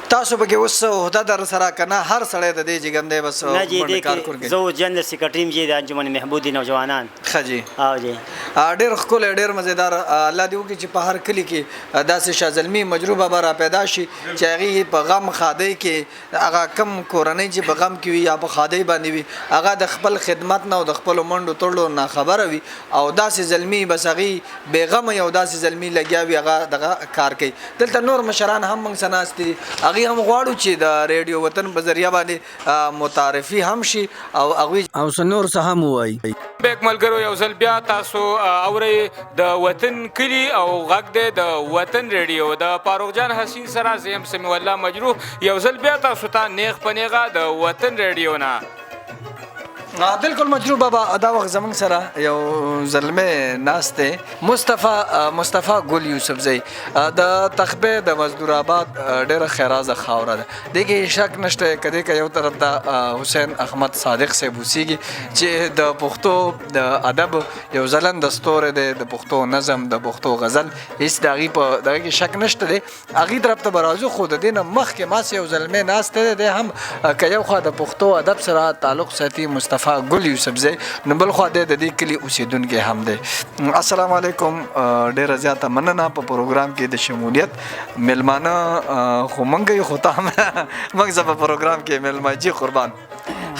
S2: تاسو پکې اوس عہده در سره که نه هر سړی د دې چې کوم دی بس
S7: نه جی دې کې زه جنرال سیکرټري یم جی د انجمن محبود نوجوانان.
S2: ښه جی.
S7: او جی
S2: ډېر ښکلی ډېر مزېدار. الله دې وکړي چې په هر کلي کې داسې شازلمي مجروح بابا را پیدا شي چې هغې په غم ښادۍ کې هغه کم کورنۍ چې په غم کې وي یا په ښادۍ باندې وي هغه د خپل خدمت نه او د خپلو منډو تړلو نه خبره وي او داسې زلمي بس هغې بېغمه یو داسې زلمي لګیا وي هغه دغه کار کوي. دلته نور مشران هم موږ سره ناست دي، هغوی هم غواړو چې د ریډیو وطن په ذریعه باندې متعارفي هم شي او هغوی او څه نور څه هم ووایي.
S3: بیک ملګرو یو ځل بیا تاسو اورئ د وطن کلي او غږ دی د وطن ریډیو د فاروق جان حسین سره زه یم سمیع الله مجروح. یو ځل بیا تاسو ته نیغ په نیغه د وطن ریډیو نه.
S2: بالکل مجروح بابا دا وخت زموږ سره یو زلمی ناست دی مصطفی ګل یوسفزی د تخبې د مزدور آباد ډېره خیرازه خاوره ده. دې کې شک نشته که دې که یو طرف ته حسین احمد صادق صاحب اوسېږي چې د پښتو د ادب یو ځلنده ستوری دی، د پښتو نظم د پښتو غزل هېڅ د هغې په دغه کې شک نشته دی. هغې طرف ته به راځو خو د دې نه مخکې ماسې یو زلمی ناست دی، دی هم که یو خوا د پښتو ادب سره تعلق ساتي مصطفی ګل یوسفزی، نو بل خوا دی د دې کلي اوسېدونکی هم دی. السلام علیکم. ډېره زیاته مننه په پروګرام کې د شمولیت. میلمانه خو موږ یو خو ته هم موږ زه په پروګرام کې میلمه جي قربان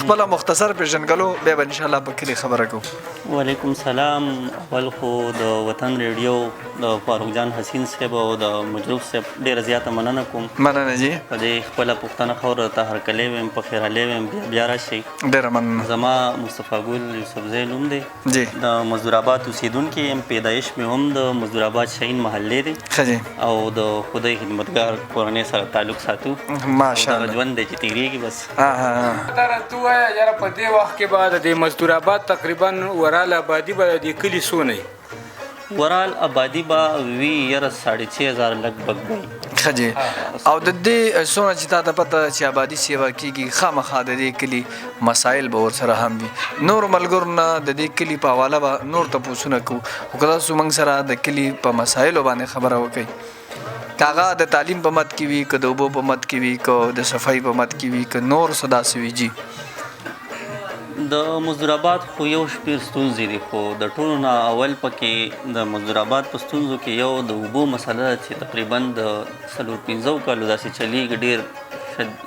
S2: خپله مختصر پېژنګلو بیا به انشاءالله په کلي خبره کوو.
S5: وعلیکم سلام. اول خو د وطن ریډیو د فاروق جان حسین صاحب او د مجروح صاحب ډېره زیاته مننه کوم.
S2: مننه جی.
S5: په دې خپله پوښتنه خاوره ته هرکلی ویم په خیرالی ویم بیا راشئ.
S2: ډېره مننه.
S5: زما مصطفی ګل یوسفزی نوم دی.
S2: جی.
S5: د مزدور آباد اوسېدونکی یم. پیدایش مې هم د مزدور آباد شهین محلې دی.
S2: ښه جی.
S5: او د خدای خدمتګار کورنۍ سره تعلق ساتو.
S2: ماشاءالله.
S5: ژوند دی چې تېرېږي بس.
S3: ته ووایه یاره په دې وخت کې به د مزدور آباد تقریبا ورال آبادي به د دې کلي څونه
S5: ورال آبادي به وي یاره 6,500 لګبګ به وي.
S2: ښه جی. او د دې څونه چې تا ته پته چې آبادي سیوا کېږي خامخا د دې کلي مسایل به ورسره هم وي. نور ملګرو نه د دې کلي په حواله به نور تپوسونه کوو خو که تاسو موږ سره د کلي په مسایلو باندې خبره وکړئ که هغه د تعلیم په مد کې وي که د اوبو په مد کې وي که د صفایي په مد کې وي که نور څه داسې وي. جی.
S5: د مزدور آباد خو یو شمېر ستونزې دي خو د ټولو نه اول پکې د مزدور آباد په ستونزو کې یو د اوبو مسله ده چې تقریبا د 4-5 کالو داسې چلیږي ډېر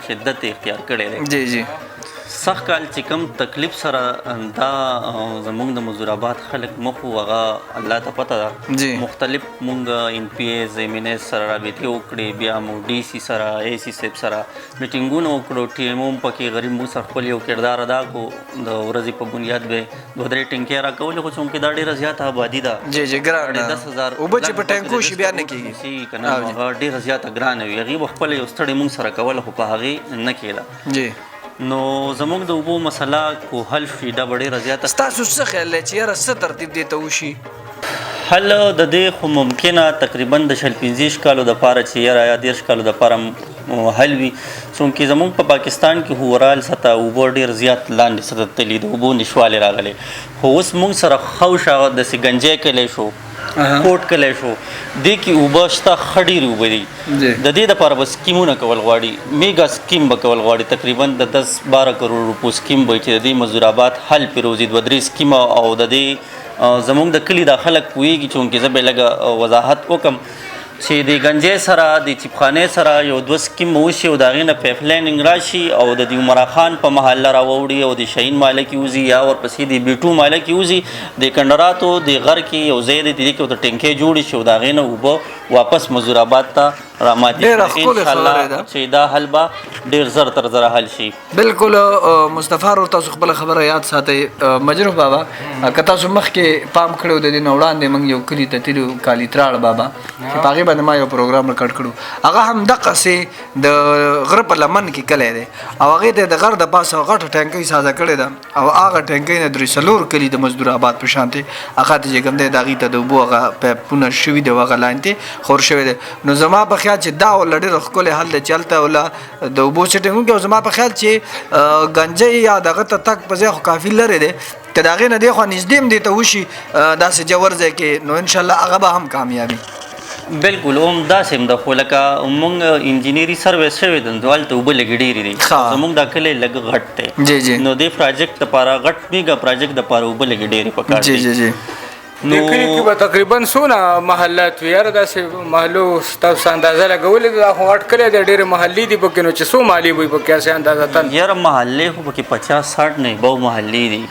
S5: شدت اختیار کړی دی.
S2: جی جی.
S5: سخت کال چې کوم تکلیف سره دا زموږ د مزدور آباد خلک مخ وو هغه الله ته پته ده.
S2: جی.
S5: مختلف مونږ ان پی ایز MNS سره رابطې وکړې بیا مو DC سره AC صاحب سره میټینګونه وکړو ټي ایم هم پکې غریب موږ سره خپل یو کردار ادا کو د ورځې په بنیاد به 2-3 ټینکۍ راکولې خو چونکې دا ډېره زیاته آبادي ده.
S2: جی جی ګرانه
S5: 10,000
S2: اوبه چې په ټینکو شي بیا نه کېږي
S5: که نه هغه ډېره زیاته ګرانه وي هغې به خپله یو ستړې مونږ سره کوله خو په هغې نه کېده.
S2: جی.
S5: نو زموږ د اوبو مسله کو حل شي دا به ډېره زیاته.
S2: ستاسو څه خیال دی چې یاره څه ترتیب دې ته وشي؟
S5: حل د دې خو ممکنه تقریبا د 15 کالو دپاره چې یاره یا 10 کالو دپاره حل وي څومکې زموږ په پاکستان کې خو ورال سطح اوبه ډېر زیات لاندې سطح تلي د اوبو نشوالی راغلی خو اوس موږ سره ښه شو داسې گنجی کلی شو کوټ کلی شو دې کې اوبه شته ښه ډېرې اوبه دي. د دې دپاره به سکیمونه کول غواړي میګا سکیم به کول غواړي تقریبا د 10-12 کروڑ روپو سکیم به چې د دې مزدور آباد حل پرې روزي 2-3 سکیمه او د دې زموږ د کلي دا خلک پوهېږي چونکې زه به لږه وضاحت وکړم چې د گنجی سره د چپخانې سره یو 2 سکیم وشي او د هغې نه پیپ لایننګ راشي او د دې عمرا خان په محله راووړي او د شهین محله کې وځي یا ورپسې د بیټو محله کې وځي د کنډراتو د غر کې یو ځای دی دې کې ورته ټینکۍ جوړې شي او د هغې نه اوبه واپس مزدور آباد ته راماتې انشاءالله چې دا حل به ډېر زر تر زره حل شي.
S2: بالکل مصطفی ورور تاسو خپله خبره یاد ساتئ. مجروح بابا که تاسو مخکې پام کړی د دې نه وړاندې موږ یو کلي ته تللي کالي تراړ بابا چې په هغې باندې ما یو پروګرام ریکارډ کړو هغه هم دقسې د غره په لمن کې کلی دی او هغې ته د غر د پاسه غټه ټینکۍ سازه کړې ده او هغه ټینکۍ نه 3-4 کلي د مزدور آباد په شانتې هغه ته چې کوم دی د هغې ته د اوبو هغه پیپونه شوي دي او هغه لاندې خور شوی دی. نو زما په خیال چې دا ولا ډېر ښکلی حل دی چې هلته ولا د اوبو سیټینګ وکړي او زما په خیال چې ګنجۍ یا دغه ته تګ په ځای خو کافي لرې دی که د هغې نه دی خوا نږدې هم دې ته وشي داسې جوور ځای کې نو انشاءالله هغه به هم کامیابي.
S5: بالکل هم داسې هم ده خو لکه مونږ انجینري سروس شوی ده نو هلته اوبه لږې ډېرې دي زموږ دا کلی لږ غټ دی.
S2: جی جی.
S5: نو دې پراجیکټ دپاره غټ میګا پراجیکټ دپاره اوبه لږې ډېرې پکار دي.
S2: جی جی جی.
S3: دې کلي کې به تقریبا څونه محلات وي یاره داسې محلو ستاسو اندازه لګولې ده دا خو غټ کلی دی ډېرې محلې دي پکې نو چې څو محلې به وي پکې هسې اندازتن
S5: یاره محلې خو پکې 50-60 نه به محلې دي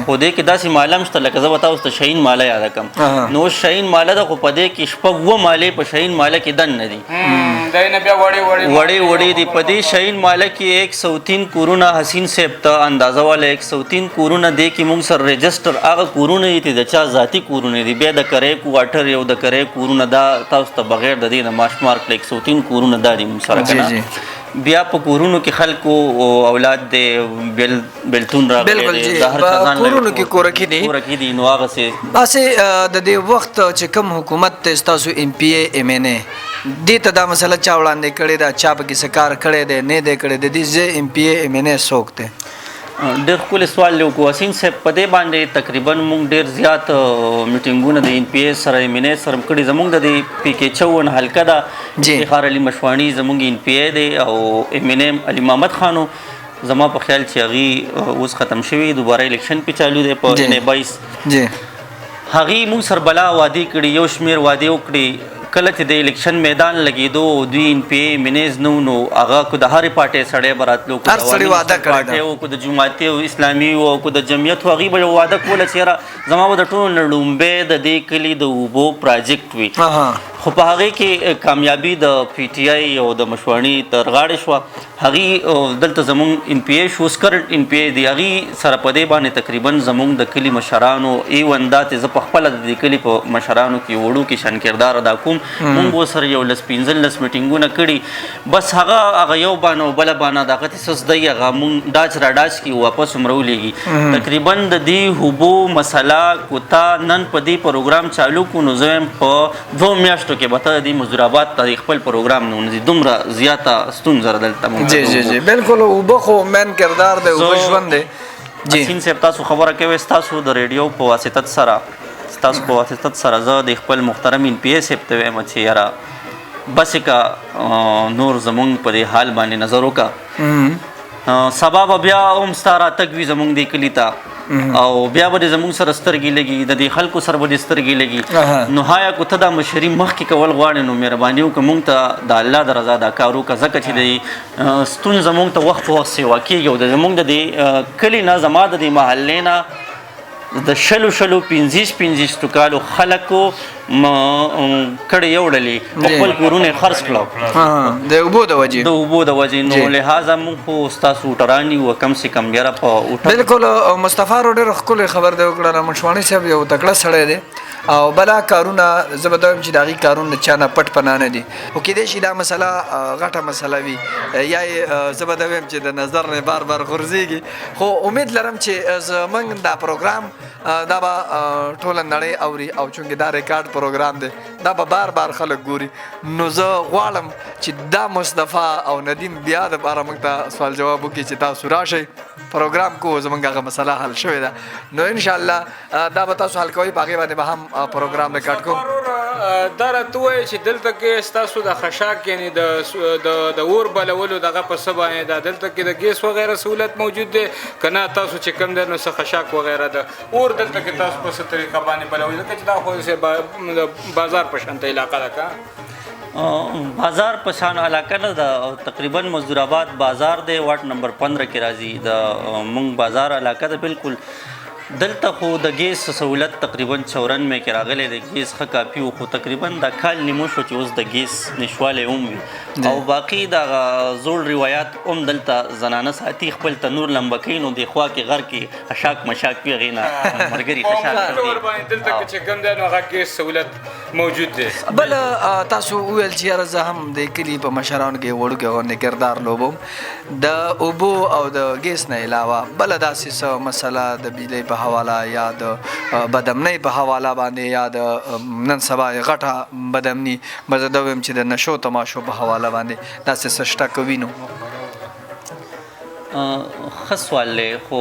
S5: خو دې کې داسې محله هم شته لکه زه به تاسو ته شهین محله یاده کړم نو شهین محله ده خو په دې کې 6 محلې په شهین محله کې دننه دي
S3: دی نه بیا وړې
S5: وړې دي په دې شهین محله کې 103 کورونه حسین صاحب ته اندازه والا 103 کورونه دی کې موږ سره رجسټر هغه کورونه دي د چا ذاتي کورونه دي بیا د کریک واټر یو د کریک کورونه دا تاسو ته بغیر د دې نه ماش مارک 103 کورونه دا دي موږ سره کنه بیا په کورونو کې خلکو اولاد دی بیلتون راغلی دی د هر چا ځان
S2: کورونو کې کورکي دي
S5: نو هغسې
S2: داسې د دې وخت چې کوم حکومت ته ستاسو MPA MNA دې ته دا مسله چا وړاندې کړې ده چا پکې څه کار کړی دی نه دی کړی د دې زه MPA MNA څوک دی؟
S5: ډېر ښکلی سوال دی وکړو حسین صاحب په دې باندې تقریبا موږ ډېر زیات میټینګونه د NPA سره MNA سره کړي زموږ د دې PK54 حلقه ده افتخار علي مشواڼي زموږ NPA دی او MNA علي محمد خانو زما په خیال چې هغې اوس ختم شوي دوباره الیکشن پې چالو دی په 22 هغې موږ سره بلا وعدې کړي یو شمېر وعدې وکړي کله چې د الیکشن میدان لګېدو دوی ان پی اے منیز نو هغه کو د هرې پارټۍ سړی به راتلو
S2: هر سړی واده کړی
S5: پارټۍ او کو د جماعتي او اسلامي او کو د جمعیت هغوی به واده کوله چې یاره زما به د ټولو نه لومبی د دې کلي د اوبو پراجیکټ وي خو په هغې کې کامیابي د پی ټي آی او د مشواڼي تر غاړې شوه هغې دلته زمونږ ان پی اے شو سکرټ ان پی اے دی هغې سره په دې باندې تقریبا زمونږ د کلي مشرانو ایون دا چې زه پخپله د دې کلي په مشرانو کې وړو کې شان کردار ادا کوم مونږ ورسره 15 میټینګونه کړي بس هغه یو بانه او بله بانه د هغه څه څه دی هغه مونږ ډاچ را ډاچ کړي واپس هم راولېږي تقریبا د دې حبو مسله کوتا نن په دې پروګرام چالو کړو نو زه یم په 2 میاشتو کې به ته د دې مزدور آباد ته خپل پروګرام نه ونځي دومره زیاته ستونزه را دلته مونږ
S2: جی جی جی بالکل اوبه خو مین کردار دی اوبه ژوند دی
S5: حسین صاحب تاسو خبره کوئ ستاسو د ریډیو په واسطت سره زه د خپل محترم ان پی اے صاحب ته وایم چې یاره بس که نور زمونږ په دې حال باندې نظر وکړه سبا به بیا هم ستا راتګ وي زمونږ دې کلي ته او بیا به دې زمونږ سره سترګې لګي د دې خلکو سره به دې سترګې لګي نو هایا که ته دا مشري مخکې کول غواړې نو مهرباني وکړه مونږ ته د الله د رضا دا کار وکړه ځکه چې د ستونزه مونږ ته وخت په وخت سیوا کېږي او د زمونږ د دې کلي نه زما د دې محلې نه د 15 کالو خلکو کړې یو ډلې په خپل کورونه خرڅ کړو
S2: د اوبو د وجې
S5: نو لهذا موږ خو ستاسو موټران یو کم سے کم یاره په اوټر
S2: بالکل مصطفی رو ډېر ښکلی خبر دی وکړه مشواڼي صاحب یو تکړه سړی دی او بلا کارونه زه به دا وایم چې د هغې کارونه چا نه پټ پناه نه دي خو کیدای شي دا مسله غټه مسله وي یا یې زه به دا وایم چې د نظر نه بار بار غورځېږي خو امید لرم چې زموږ دا پروګرام دا به ټوله نړۍ اوري او چونکې دا ریکارډ پروګرام دی دا به بار بار خلک ګوري نو زه غواړم چې دا مصطفی او ندیم بیا دپاره موږ ته سوال جواب وکړي چې تاسو راشئ پروګرام کو زموږ هغه مسله حل شوې ده نو انشاءالله دا به تاسو حل کوئ په هغې باندې به هم پروګرام ریکارډ کوم
S3: دا راته ووایه چې دلته کې ستاسو د خشاک یعنې د اور بلولو دغه په څه باندې ده دلته کې د ګیس وغیره سهولت موجود دی که نه تاسو چې کوم دی نو څه خشاک وغیره ده اور دلته کې تاسو په څه طریقه باندې بلوئ ځکه چې دا خو د بازار په شانته علاقه ده که
S5: بازار په شان علاقه نه ده تقریبا مزدور آباد بازار دی واټ نمبر 15 کې راځي د مونږ بازار علاقه ده بالکل دلته خو د ګیس سهولت تقریبا 94 کې راغلی دی ګیس ښه کافي و خو تقریبا دا کال نیمو شو چې اوس د ګیس نشوالی هم وي او باقي دغه زوړ روایات هم دلته زنانه ساتي خپل تنور لمبه کوي نو دې خوا کې غر کې خشاک مشاک وي هغې نه ملګري خشاک
S3: دلته کې چې کوم دی نو هغه ګیس سهولت موجود دی
S2: بل تاسو وویل چې یاره زه هم د کلي په مشرانو کې وړوکی غوندې کردار لوبم د اوبو او د ګیس نه علاوه بله داسې څه مسله د بجلۍ په حواله یا د بدامنۍ په حواله باندې یا د نن سبا غټه بدامني به زه دا ویم چې د نشو تماشو په حواله باندې داسې څه شته که وینو
S5: ښه سوال دی خو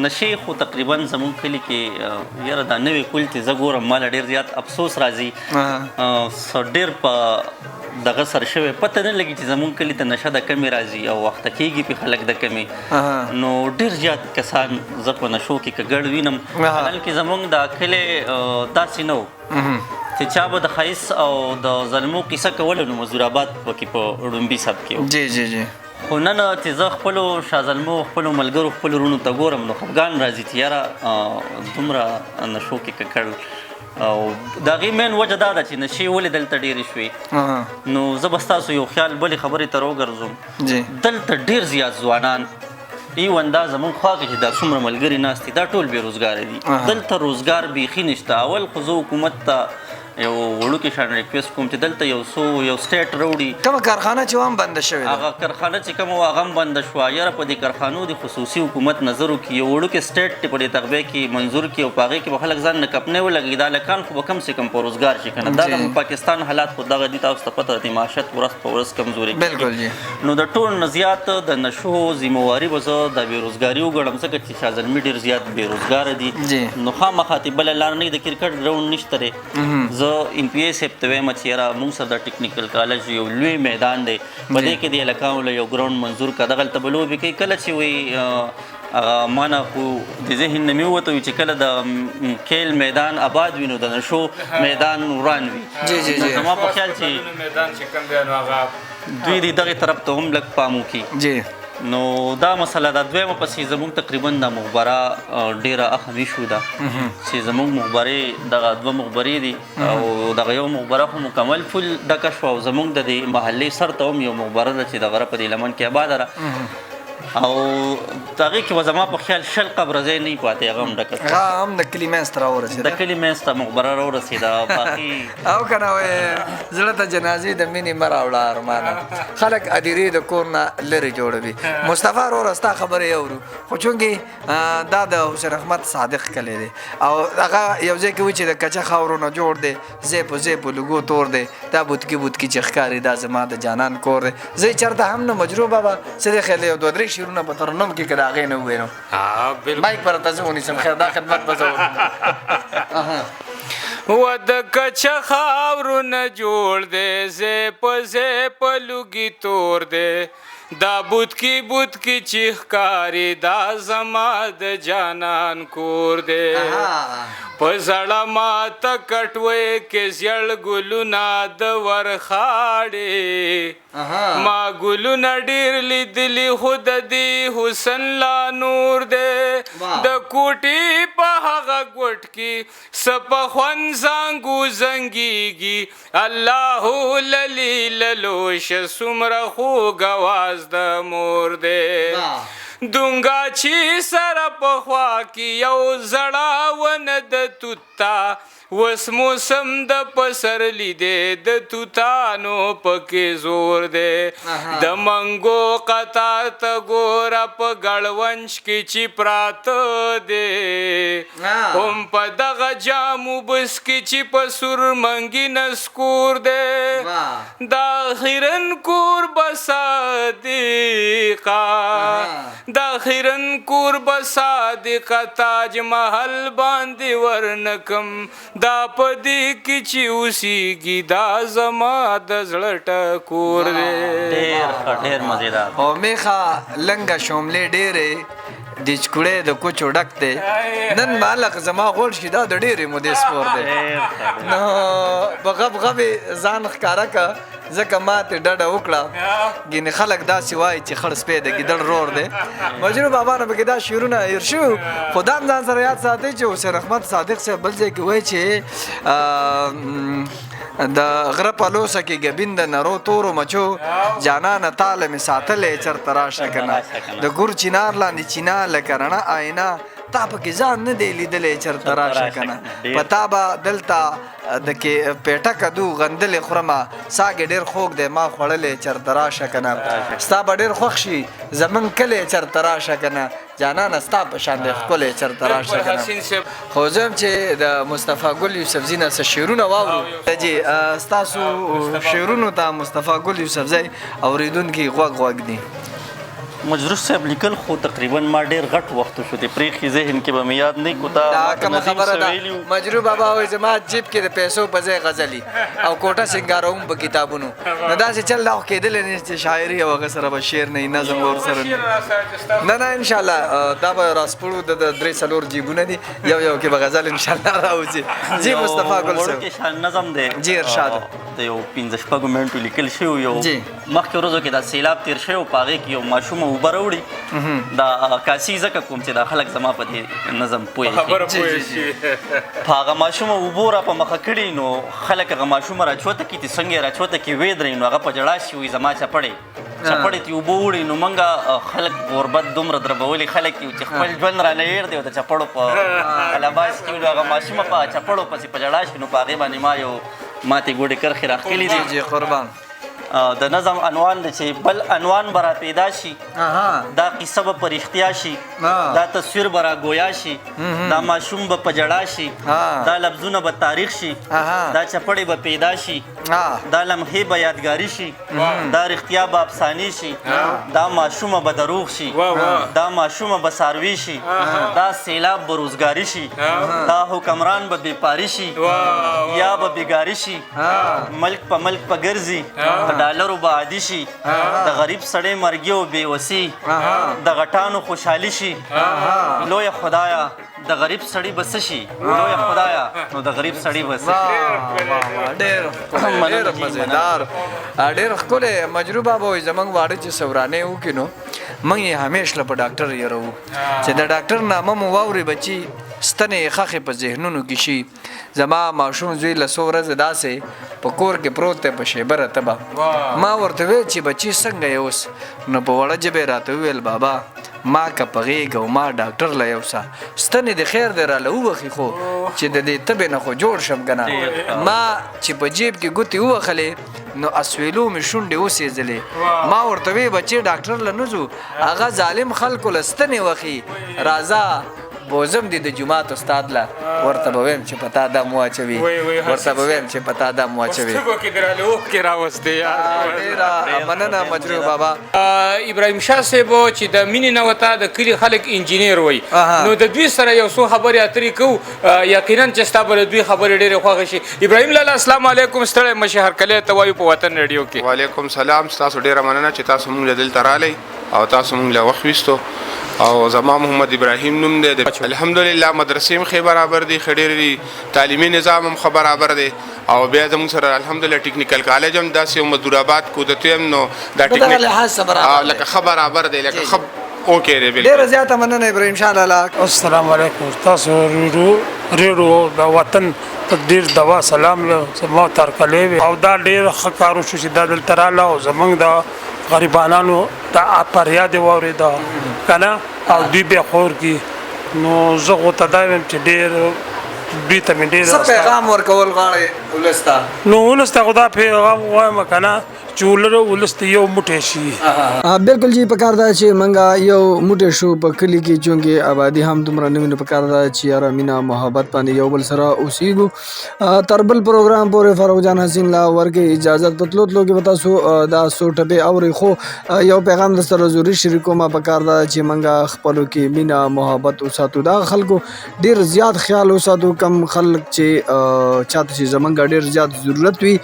S5: نشې خو تقریبا زمونږ کلي کې یاره دا نوې کل چې زه ګورم ماله ډېر زیات افسوس راځي ډېر په دغه سر شوی پته نه لګي چې زمونږ کلي ته نشه د کمې راځي او وخته کېږي پې خلک د کمې نو ډېر زیات کسان زه په نشو کې که ګډ وینم حالانکې زمونږ دا کلی داسې نه و چې چا به د ښایست او د ظلمو کیسه کوله نو مزدور آباد پکې په ړومبي سب کې
S2: جی جی جی
S5: خو نن چې زه خپلو شازلمو خپلو ملګرو خپلو وروڼو ته ګورم نو خفګان راځي چې یاره دومره نشو کې ککړ او د هغې مین وجه دا ده چې نشې ولې دلته ډېرې شوې نو زه به ستاسو یو خیال بلې خبرې ته راوګرځم دلته ډېر زیات ځوانان ایون دا زمونږ خوا کې چې دا څومره ملګري ناست دي دا ټول بې روزګاره دي دلته روزګار بیخي نشته اول خو زه حکومت ته یو وړوکی شان ریکویسټ کوم چې دلته یو سټیټ راوړي
S2: کومه کارخانه چې هم بنده شوې ده
S5: هغه کارخانه چې کومه وه هغه هم بنده شوه یاره په دې کارخانو د خصوصي حکومت نظر وکړي یو وړوکی سټیټ په دې تغذیه کې منظور کړي او په هغې کې به خلک ځان نه کپنۍ ولګوي دا هلکان خو به کم سے کم په روزګار شي که نه دا د پاکستان حالات خو دغه دي تاسو ته پته ده د معاشت ورځ په ورځ کمزوري
S2: بالکل جی
S5: نو د ټول نه زیات د نشو ذمهواري به زه د بېروزګاري وګڼم ځکه چې شازلمي ډېر زیات بېروزګاره دي نو خامخا تې بله لار نه د کرکټ ګراونډ نشته دی زه ان پی اے صاحب ته وایم چې یاره موږ سره د ټیکنیکل کالج یو لوی میدان دی په دې کې د هلکانو له یو ګراونډ منظور که دغلته به لوبې کوي کله چې وایي هغه مانه خو د ذهن نه مې ووته چې کله د کیل میدان آباد وي نو د نشو میدان وران وي زما په خیال چې
S3: میدان چې کوم دی نو هغه
S5: دوی د دغې طرف ته هم لږ پام وکړي نو دا مسله ده. دویمه پسې زموږ تقریبا د مخبره ډېره اهمي شو ده چې زموږ مخبرې دغه 2 مخبرې دي او دغه یو مخبره خو مکمل فل ډکه شوه او زموږ د دې محلې سر ته هم یو مخبره ده چې د غره په دې لمن کې آباده ده او هغې کې به زما په خیال 10 قبرځای نه وي پاتې هغه هم ډکه
S2: هغه هم د کلي منځ ته راورسېده
S5: د کلي منځ ته مخبره راورسېده باقي
S2: او که نه وایې زړه ته جنازې د مینې مه راوړه ارمانه خلک هدیرې د کور نه لرې جوړوي. مصطفی وروره ستا خبرې اورو خو چونکې دا د حسین احمد صادق کلی دی او هغه یو ځای کې وایي چې د کچه خاورو نه جوړ دی ځای په ځای په لوګو تور دی دا بوتکي چې ښکاري دا زما د جانان کور دی. زه چېرته هم نه مجروح بابا څه دی خیال یو 2-3 شعرونه په ترنم کې که د هغې نه وویلو مایک پر ته زه ونیسم خیر دا خدمت به زه
S3: و د کچه خاورونه جوړ دی ځای په ځای په لوګي تور دی دا بوتکي چې ښکاري دا زما د جانان کور دی په زړه ماته کټوۍ کې زیړ ګلونه د ورخاړې ما ګلونه ډېر لیدلي خو د دې حسن لا نور دی د کوټې په هغه ګوټ کې څه په خوند زانګو زنګېږي الله للی للوشه څومره خوږ اواز د مور دی دونګا چې سره پخوا کې یو زړه ونه د توتا وس موسم د پسرلی دی د توتانو پکې زور دی د منګو قطار ته ګوره په ګړونج کې چې پراته دی هم په دغه جامو بس کې چې په سور منګي نسکور دی دا خیرن کور بصادقه دا خیرن کور بصادقه تاج محل باندې ورنکم دا پدې کې چې اوسېږي دا زما د زړه ټکور دی.
S5: ډېر مزیدار
S2: او میخه لنګه شوملې ډېرې د چکوړې د کوچو ډک دی نن مالک زما غوړ شي دا د ډېرې مودې سپور دی نو په غب غبې ځان ښکاره که ځکه ما ترې ډډه وکړه ګینې خلک داسې وایي چې خړ سپی د ګیدړ رور دی. مجروح بابا نه پکې دا شعرونه هیر شو خو دا هم ځان سره یاد ساتئ چې حسین احمد صادق صاحب بل ځای کې وایي چې د غره په لوسه کې ګبین د نرو تورو مچو جانانه تاله مې ساتلې چرته راشه کنه د ګور چینار لاندې چینا لکه رڼه آینه تا پکې ځان نه دی لیدلی چرته راشه کنه په تا به دلته د کې پیټه کدو غندلې خورمه ساګې ډېر خوږ دی ما خوړلې چرته راشه کنه ستا به ډېر خوښ شي زمونږ کلی چرته راشه کنه جانانه ستا په شان دی ښکلی چرته راشه کنه. خو زه هم چې د مصطفی ګل یوسفزي نه څه شعرونه واورو جی ستاسو شعرونو ته مصطفی ګل یوسفزی اورېدونکي غوږ دي.
S5: مجروح صاحب لیکل خو تقریبا ما ډېر غټ وخت شو دی پرېښي ذهن کې به مې یاد نه کو
S2: دا کومه خبره ده مجروح بابا وایي زما جیب کې د پیسو په ځای غزلي او کوټه سینګاروم په کتابونو نو داسې چل دا خو کېدلی نه چې شاعري او هغه سره به شعر نه وي نظم به ورسره نه انشاءالله دا به راسپړو د 3-4 جیبونه دي یو کې به غزل انشاءالله راوځي. جی مصطفی ګل صاحب
S5: نظم دی
S2: جی ارشاد
S5: د یو 15 منټو لیکل شوی یو مخکې ورځو کې دا سیلاب تیر شوی په هغې کې یو ماشوم اوبه راوړي دا عکاسي ځکه کوم چې دا خلک زما په دې نظم پوهېږي په هغه ماشومه اوبو را په مخه کړي نو خلک هغه ماشومه راچوته کړي چې څنګه یې راچوته کړي ویې نو هغه په ژړا شي وایي زما چپړې تې اوبه وړي نو موږ خلک غربت دومره دربولي خلک یو چې خپل ژوند رانه هېر دی او د چپړو په لباس کې نو هغه ماشومه په چپړو پسې په ژړا شي نو په هغې باندې ما یو ماتې ګوډې کرښې راښکلي دي.
S2: جی قربان
S5: د نظم عنوان دی چې بل عنوان به را پیدا شي دا قصه به په رښتیا شي دا تصویر به را گویا شي دا ماشوم به په ژړا شي دا لفظونه به تاریخ شي دا چپړې به پیدا شي دا لمحې به یادګاري شي دا رښتیا به افسانې شي دا ماشومه به دروغ شي دا ماشومه به څاروي شي دا سیلاب به روزګاري شي دا حکمران به بېپاري شي یا به بېګاري شي ملک په ملک به ګرځي ډالرو به عادي شي د غریب سړی مرګي او بېوسي د غټانو خوشحالي شي لویه خدایه د غریب سړی به څه شي لویه خدایه نو د غریب سړی به څه
S2: ډېر مزېدار ډېر ښکلی مجروح بابا وایي زموږ واړه چې سورانۍ وکړي نو موږ یې همیش له په ډاکټر یېروو چې د ډاکټر نامه مو واوري بچي ستنې یې ښخې په ذهنونو کې شي زما ماشوم زوی له څو ورځې داسې په کور کې پروت دی په شیبره تبه ما ورته ویل چې بچي څنګه یې اوس نو په وړه ژبه یې راته وویل بابا ما که په غېږ او ما ډاکټر له یوسه ستنې د خیر دی راله ووښي خو چې د دې تبې نه خو جوړ شم که نه ما چې په جیب کې ګوتې ووښلې نو اسویلو مې شونډې وسېځلې ما ورته وی بچې ډاکټر له نه ځو هغه ظالم خلکو له ستنې وښي راځه بوزم دي د جماعت استاد لا ورته به ویم چې پتا دا مو اچوي ورته به ویم چې پتا دا مو اچوي مننه مجروح بابا
S3: ابراهیم شاه صاحب چې د مینې نه وته د کلي خلک انجینیر وایي نو د دوی سره یو څو خبرې اترې کوو یقینا چې ستا به د دوی خبرې ډېرې خوښې شي ابراهیم لاله السلام علیکم ستړی مشي هرکلی ته وایو په وطن ریډیو کې
S8: وعلیکم سلام ستاسو ډېره مننه چې تاسو مونږ له دلته رالی او تاسو مونږ له وخت ویستو او زما محمد ابراهیم نوم دی الحمدلله مدرسې هم ښې برابر دي ښه ډېر دي تعلیمي نظام هم ښه برابر دی او بیا زموږ سره الحمدلله ټیکنیکل کالج هم داسې یو مزدور آباد کودتو هم نو دا لکه ښه برابر دی لکه ښه اوکې دی
S2: ډېره زیاته مننه ابراهیم شاه لاله
S9: السلام علیکم تاسو ریډیو د وطن ته ډېر دوا سلام زما ترکلی وي او دا ډېر ښه کار وشو چې دا دلته راله او زموږ د غریبانانو د فریاد یې واورېده که نه او دوی بیا خور کي نو زه خو ته دا وایم چې ډېر دوی ته مې ډېر
S2: څه پیغام ورکول غواړې ولس ته
S9: نو ولس ته خو دا پیغام وایم که نه چې ولس ته یو موټی شي
S2: بالکل جی پکار دا چې منګه یو موټی شو په کلي کې چونکې آبادي هم دومره نه وي نو پکار دا چې یاره مینه محبت باندې یو بل سره اوسېږو تر بل پروګرام پورې فاروق جان حسین لا ورکې اجازت په تلو تلو کې به تاسو دا څو ټپې اورئ خو یو پیغام در سره ضروري شریکوم پکار دا چې منګه خپلو کې مینه محبت وساتو دا خلکو ډېر زیات خیال وساتو کم خلک چې چاته چې زمونږ ډېر زیات ضرورت وي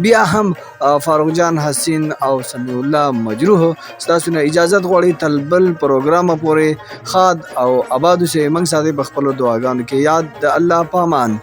S2: بیا هم فاروق جان حسین او سمیع الله مجروح ستاسو نه اجازت غواړي تل بل پروګرام پورې خاد او آباد اوسئ موږ ساتئ په خپلو دعاګانو کې یاد د الله پامان